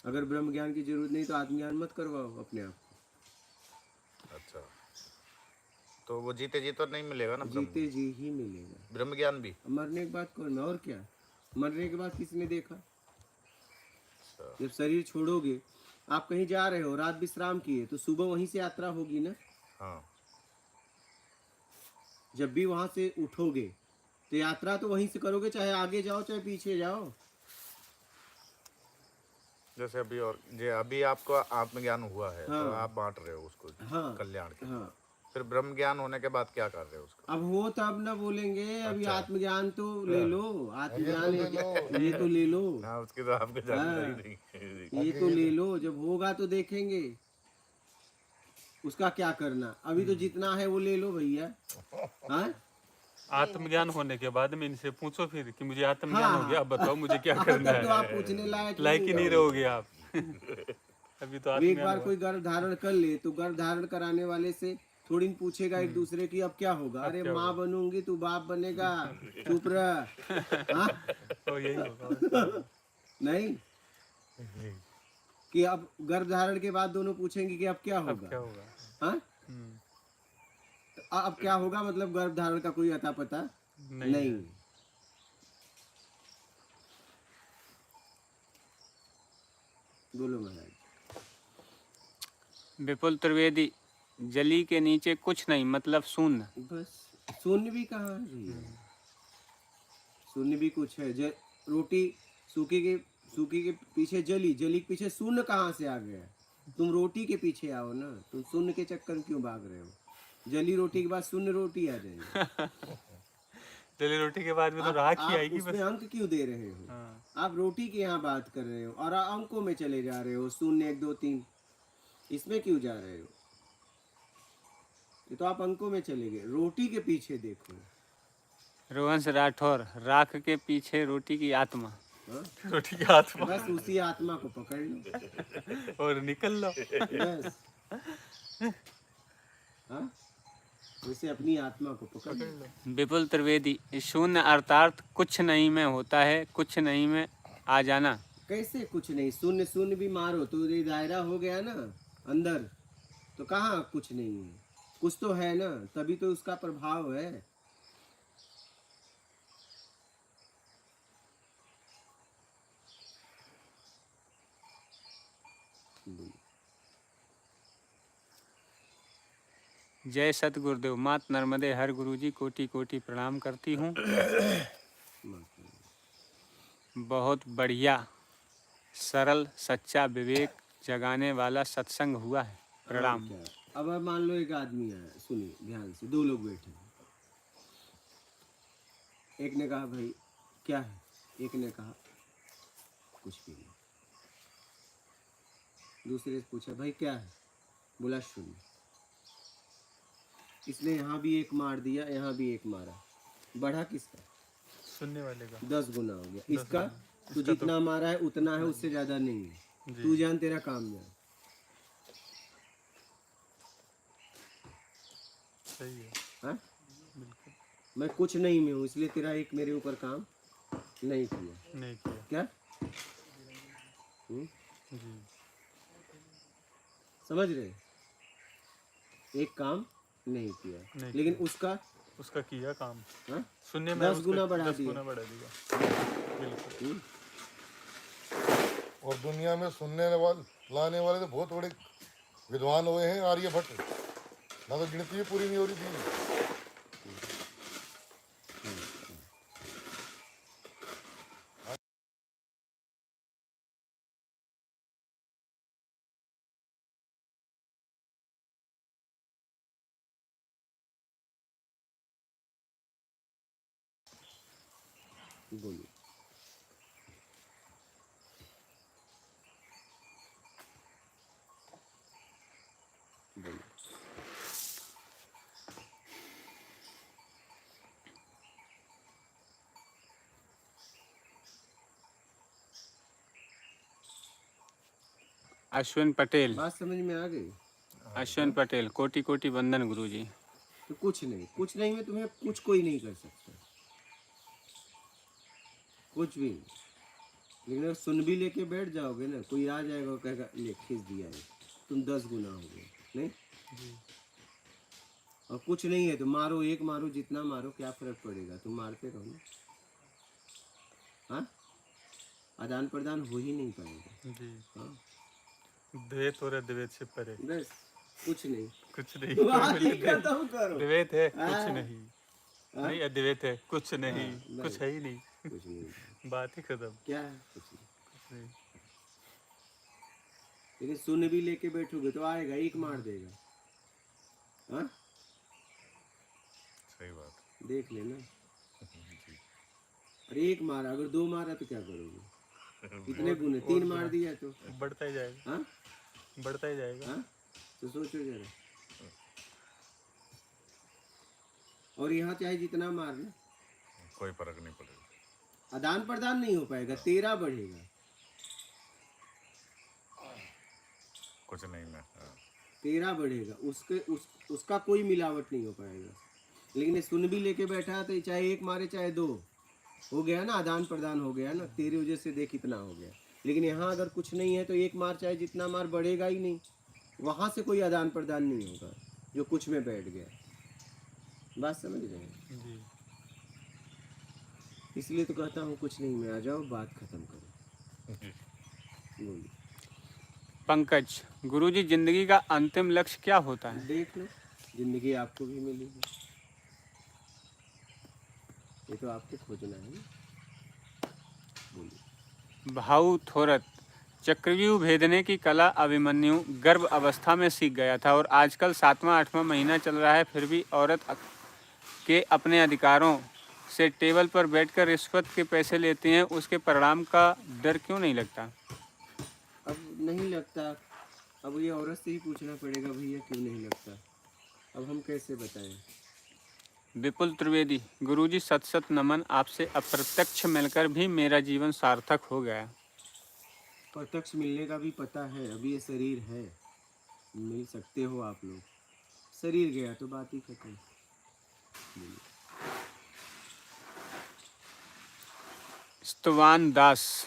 अगर ब्रह्म ज्ञान की जरूरत नहीं तो आत्मज्ञान मत करवाओ अपने आप को। अच्छा, तो वो जीते जी तो नहीं मिलेगा ना? जीते जी ही मिलेगा ब्रह्म ज्ञान भी। मरने के बाद कौन? और क्या, मरने के बाद किसने देखा? जब शरीर छोड़ोगे, आप कहीं जा रहे हो, रात विश्राम किए, तो सुबह वहीं से यात्रा होगी ना। हाँ, जब भी वहां से उठोगे तो यात्रा तो वहीं से करोगे, चाहे आगे जाओ चाहे पीछे जाओ। जैसे अभी और अभी आपको आत्मज्ञान हुआ है, तो आप बांट रहे हो उसको कल्याण के। हाँ, फिर ब्रह्म ज्ञान होने के बाद क्या कर रहे हो उसका? अब वो तब ना बोलेंगे, अभी आत्मज्ञान तो ले लो, आत्मज्ञान ये तो ले लो। हाँ, उसकी तो आपको जानकारी नहीं। ये तो ले लो, जब होगा तो देखेंगे उसका क्या करना। अभी तो जितना है वो ले लो भैया। हाँ, आत्मज्ञान होने के बाद में इनसे पूछो फिर कि मुझे आत्मज्ञान हो गया, अब बताओ मुझे क्या करना तो आप है। पूछने लायक ही नहीं रहोगे आप अभी तो एक आत्मज्ञान बार हुआ। कोई गर्भ धारण कर ले तो गर्भ धारण कराने वाले से थोड़ी न पूछेगा एक दूसरे की अब क्या होगा। अरे माँ बनूंगी तू बाप बनेगा, चुप रह। हाँ? तो यही होगा। नहीं कि अब गर्भ धारण के बाद दोनों पूछेंगे कि अब क्या अब होगा। क्या होगा? हाँ? अब क्या होगा मतलब गर्भ धारण का कोई अता पता नहीं। बोलो महाराज। विपुल त्रिवेदी, जली के नीचे कुछ नहीं मतलब शून्य। बस शून्य भी कहाँ है भैया? शून्य भी कुछ है। रोटी सूखी के पीछे जली, जली के पीछे शून्य कहाँ से आ गया? तुम रोटी के पीछे आओ ना, तुम शून्य के चक्कर में क्यों भाग रहे हो? जली रोटी के बाद शून्य रोटी आ जाएगी। जली रोटी के बाद में तो राख ही आएगी उसमें बस। अंक क्यों दे रहे हो? हाँ। आप रोटी की यहाँ बात कर रहे हो और अंकों में चले जा रहे हो, 0 1 2 3, इसमें क्यों जा रहे हो? ये तो आप अंकों में चले गए। रोटी के पीछे देखो। रोहन से राठौर, राख के पीछे रोटी की आत्मा। हाँ? रोटी के हाथ में बस उसी आत्मा को पकड़ लो और निकल लो। बस। हाँ? वैसे अपनी आत्मा को पकड़ लो। विपुल त्रिवेदी, शून्य अर्थात कुछ नहीं में होता है, कुछ नहीं में आ जाना। कैसे कुछ नहीं? शून्य शून्य भी मारो तो ये दायरा हो गया ना अंदर, तो कहाँ कुछ नहीं है? कुछ तो है ना, तभी तो उसका प्रभाव है। जय सत गुरुदेव। मात नर्मदे हर गुरुजी कोटि कोटि प्रणाम करती हूँ। बहुत बढ़िया, सरल, सच्चा, विवेक जगाने वाला सत्संग हुआ है। प्रणाम। क्या? अब मान लो एक आदमी आया, सुनिए ध्यान से, दो लोग बैठे हैं। एक ने कहा भाई क्या है, एक ने कहा कुछ भी नहीं। दूसरे से पूछा भाई क्या है, बोला शून्य। इसने यहाँ भी एक मार दिया, यहाँ भी एक मारा, बढ़ा किसका? सुनने वाले का 10 गुना हो गया। इसका तू इसका जितना मारा है उतना है, उससे ज्यादा नहीं है। जी। तू जान, तेरा काम जान। सही है, हाँ? बिल्कुल मैं कुछ नहीं में हूँ, इसलिए तेरा एक मेरे ऊपर काम नहीं किया। नहीं किया। क्या जी, समझ रहे? एक काम नहीं किया, नहीं लेकिन किया। उसका उसका किया काम, हाँ? सुनने में 10 गुना बढ़ा 10 दिया। गुना बढ़ा दिया। बिल्कुल और दुनिया में सुनने लाने वाले तो बहुत बड़े विद्वान हुए हैं। आर्यभट्ट, ना तो गिनती भी पूरी नहीं हो रही थी। बोलिए। बोलिए। अश्विन पटेल। बात समझ में आ गई? अश्विन पटेल, कोटि कोटि वंदन गुरुजी। तो कुछ नहीं में तुम्हें कुछ कोई नहीं कर सकता, कुछ भी नहीं। लेकिन अगर सुन भी लेके बैठ जाओगे ना, कोई आ जाएगा और कहेगा ले खींच दिया है, तुम 10 गुना हो गए। नहीं, और कुछ नहीं है तो मारो, एक मारो, जितना मारो, क्या फर्क पड़ेगा? तुम मारते रहो ना। हाँ, आदान प्रदान हो ही नहीं पाएगा। जी। हाँ, द्वैत और अद्वैत से परे बस कुछ नहीं। कुछ नहीं। बात ही खत्म करो। द्वैत है हाँ। कुछ नहीं, हाँ? नहीं अद्वैत है कुछ नहीं, हाँ, कुछ है ही नहीं। कुछ नहीं। बात ही खत्म। क्या है? कुछ नहीं। कुछ नहीं। लेकिन सुन भी लेके बैठोगे तो आएगा, एक मार देगा। हाँ, सही बात। देख लेना। अरे एक मारा, अगर 2 मारा तो क्या करोगे? कितने गुने? 3 मार दिया तो बढ़ता ही जाएगा, हाँ? बढ़ता ही जाएगा। हाँ? तो सोचो जरा। और यहाँ चाहे जितना मार ले, कोई फर्क नहीं पड़ेगा। आदान प्रदान नहीं हो पाएगा, तेरा बढ़ेगा। कुछ नहीं मैं हाँ। तेरा बढ़ेगा, उसका कोई मिलावट नहीं हो पाएगा। लेकिन ये सुन भी लेके बैठा तो चाहे एक मारे चाहे 2, हो गया ना, आदान प्रदान हो गया ना, तेरी वजह से देख इतना हो गया। लेकिन यहाँ अगर कुछ नहीं है तो एक मार चाहे जितना मार बढ़ेगा ही नहीं, वहाँ से कोई आदान प्रदान नहीं होगा जो कुछ में बैठ गया। बात समझ रहे हैं? जी। इसलिए तो कहता हूँ कुछ नहीं में आ जाओ, बात खत्म करो। बोलिए। पंकज, गुरुजी जिंदगी का अंतिम लक्ष्य क्या होता है? देख लो, जिंदगी आपको भी मिलेगी, ये तो आपको खोजना है। बोलिए। भाऊ थोरत, चक्रव्यूह भेदने की कला अभिमन्यु गर्भ अवस्था में सीख गया था और आजकल 7वां 8वां महीना चल रहा है, फिर भी औरत के अपने अधिकारों से टेबल पर बैठकर रिश्वत के पैसे लेते हैं, उसके परिणाम का डर क्यों नहीं लगता? अब नहीं लगता, अब ये औरत से ही पूछना पड़ेगा भैया क्यों नहीं लगता। अब हम कैसे बताएं? विपुल त्रिवेदी, गुरुजी सत सत नमन, आपसे अप्रत्यक्ष मिलकर भी मेरा जीवन सार्थक हो गया। प्रत्यक्ष मिलने का भी पता है, अभी ये शरीर है, मिल सकते हो आप लोग। शरीर गया तो बात ही खत्म। स्तवान दास,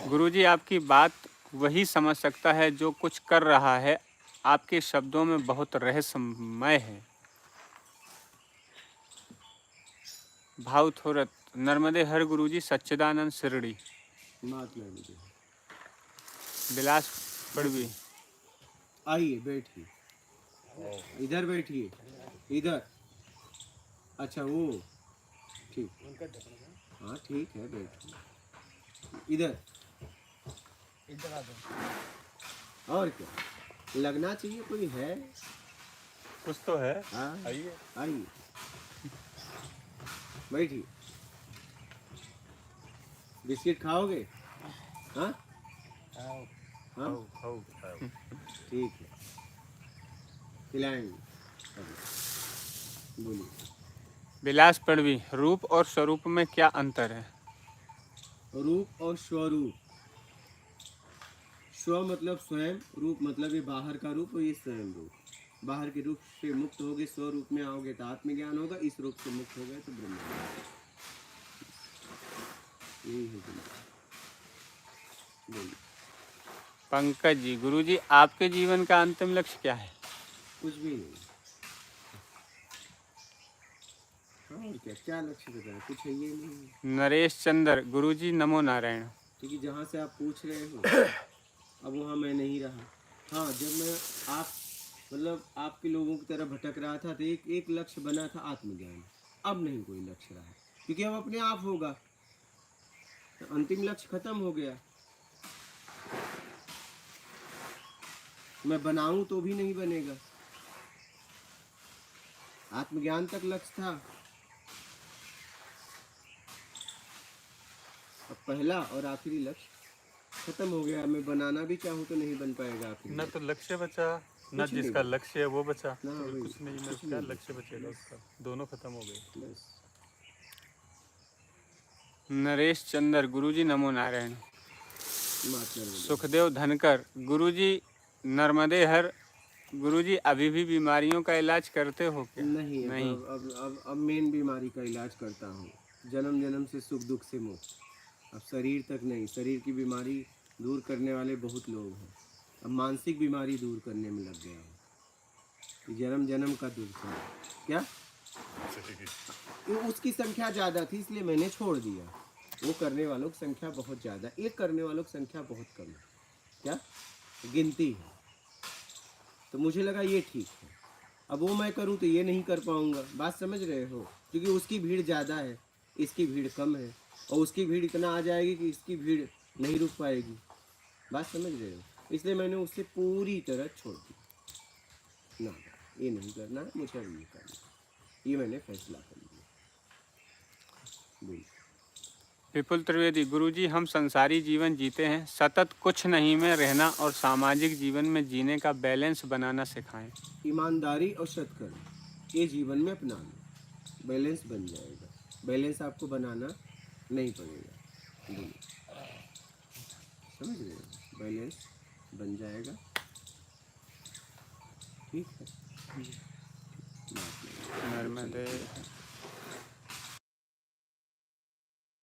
गुरुजी आपकी बात वही समझ सकता है जो कुछ कर रहा है, आपके शब्दों में बहुत रहस्यमय है। भाव थोरत नर्मदे हर गुरुजी सच्चिदानंद शिरडी महात्मा जी। बिलास पड़वी। आइए बैठिए, इधर बैठिए, इधर। अच्छा वो ठीक, हाँ ठीक है, बैठिए इधर। इधर आ जाओ। और क्या लगना चाहिए, कोई है? कुछ तो है। हाँ आइए। आइए बैठिए। बिस्किट खाओगे? हाँ हाँ खाओ खाओ खाओ। ठीक है, खिलाएंगे। बोलिए। बिलास पड़वी रूप और स्वरूप में क्या अंतर है? रूप और स्वरूप। स्व मतलब स्वयं, रूप मतलब ये बाहर का रूप और ये स्वयं रूप। बाहर के रूप से मुक्त होगे, स्व रूप में आओगे तो आत्मज्ञान होगा, इस रूप से मुक्त हो गए तो ब्रह्म ज्ञान। यही है जिंदगी। बोलिए। पंकज जी, गुरुजी आपके जीवन का अंतिम लक्ष्य क्या है? कुछ भी नहीं। और क्या क्या लक्ष्य बताया, कुछ है ये नहीं। नरेश चंद्र गुरुजी नमो नारायण। क्योंकि जहाँ से आप पूछ रहे हो अब वहाँ मैं नहीं रहा। हाँ, जब मैं आप मतलब आपके लोगों की तरह भटक रहा था तो एक लक्ष्य बना था आत्मज्ञान। अब नहीं कोई लक्ष्य रहा, क्योंकि अब अपने आप होगा। तो अंतिम लक्ष्य खत्म हो गया। मैं बनाऊं तो भी नहीं बनेगा। आत्मज्ञान तक लक्ष्य था, अब पहला और आखिरी लक्ष्य खत्म हो गया। मैं बनाना भी चाहूँ तो नहीं बन पाएगा आखिरी न लक्ष्य। तो लक्ष्य बचा, न कुछ नहीं जिसका बचा। लक्ष्य है वो बचा। ना तो वही, कुछ नहीं, न कुछ क्या नहीं लक्ष्य बचेगा उसका। दोनों खत्म हो गए। बस। नरेश चंद्र गुरुजी नमो नारायण। महात्मा बोले। सुखदेव धनकर गुरुजी नर्मदे हर गुरुजी अभी भी बीमारियों का इलाज करते हो क्या? नहीं, नहीं। अब मेन बीमारी का इलाज करता हूँ। जन्म जन्म से सुख दुख से मुक्त। अब शरीर तक नहीं, शरीर की बीमारी दूर करने वाले बहुत लोग हैं। अब मानसिक बीमारी दूर करने में लग गया हूँ। जन्म जन्म का दुख है क्या? उसकी संख्या ज़्यादा थी इसलिए मैंने छोड़ दिया। वो करने वालों की संख्या बहुत ज़्यादा, एक करने वालों की संख्या बहुत कम है। क्या गिनती है? तो मुझे लगा ये ठीक है। अब वो मैं करूँ तो ये नहीं कर पाऊँगा। बात समझ रहे हो? क्योंकि उसकी भीड़ ज़्यादा है, इसकी भीड़ कम है, और उसकी भीड़ इतना आ जाएगी कि इसकी भीड़ नहीं रुक पाएगी। बात समझ रहे हो? इसलिए मैंने उससे पूरी तरह छोड़ दी। ना, ये नहीं करना है मुझे, अब ये करना है। ये मैंने फैसला कर लिया। बोलिए। विपुल त्रिवेदी गुरुजी हम संसारी जीवन जीते हैं, सतत कुछ नहीं में रहना और सामाजिक जीवन में जीने का बैलेंस बनाना सिखाएं। ईमानदारी और सत्कर्म ये जीवन में अपनाना, बैलेंस बन जाएगा। बैलेंस आपको बनाना नहीं पड़ेगा। बोलिए। समझ रहे हो? बैलेंस बन जाएगा। ठीक है। नर्मदे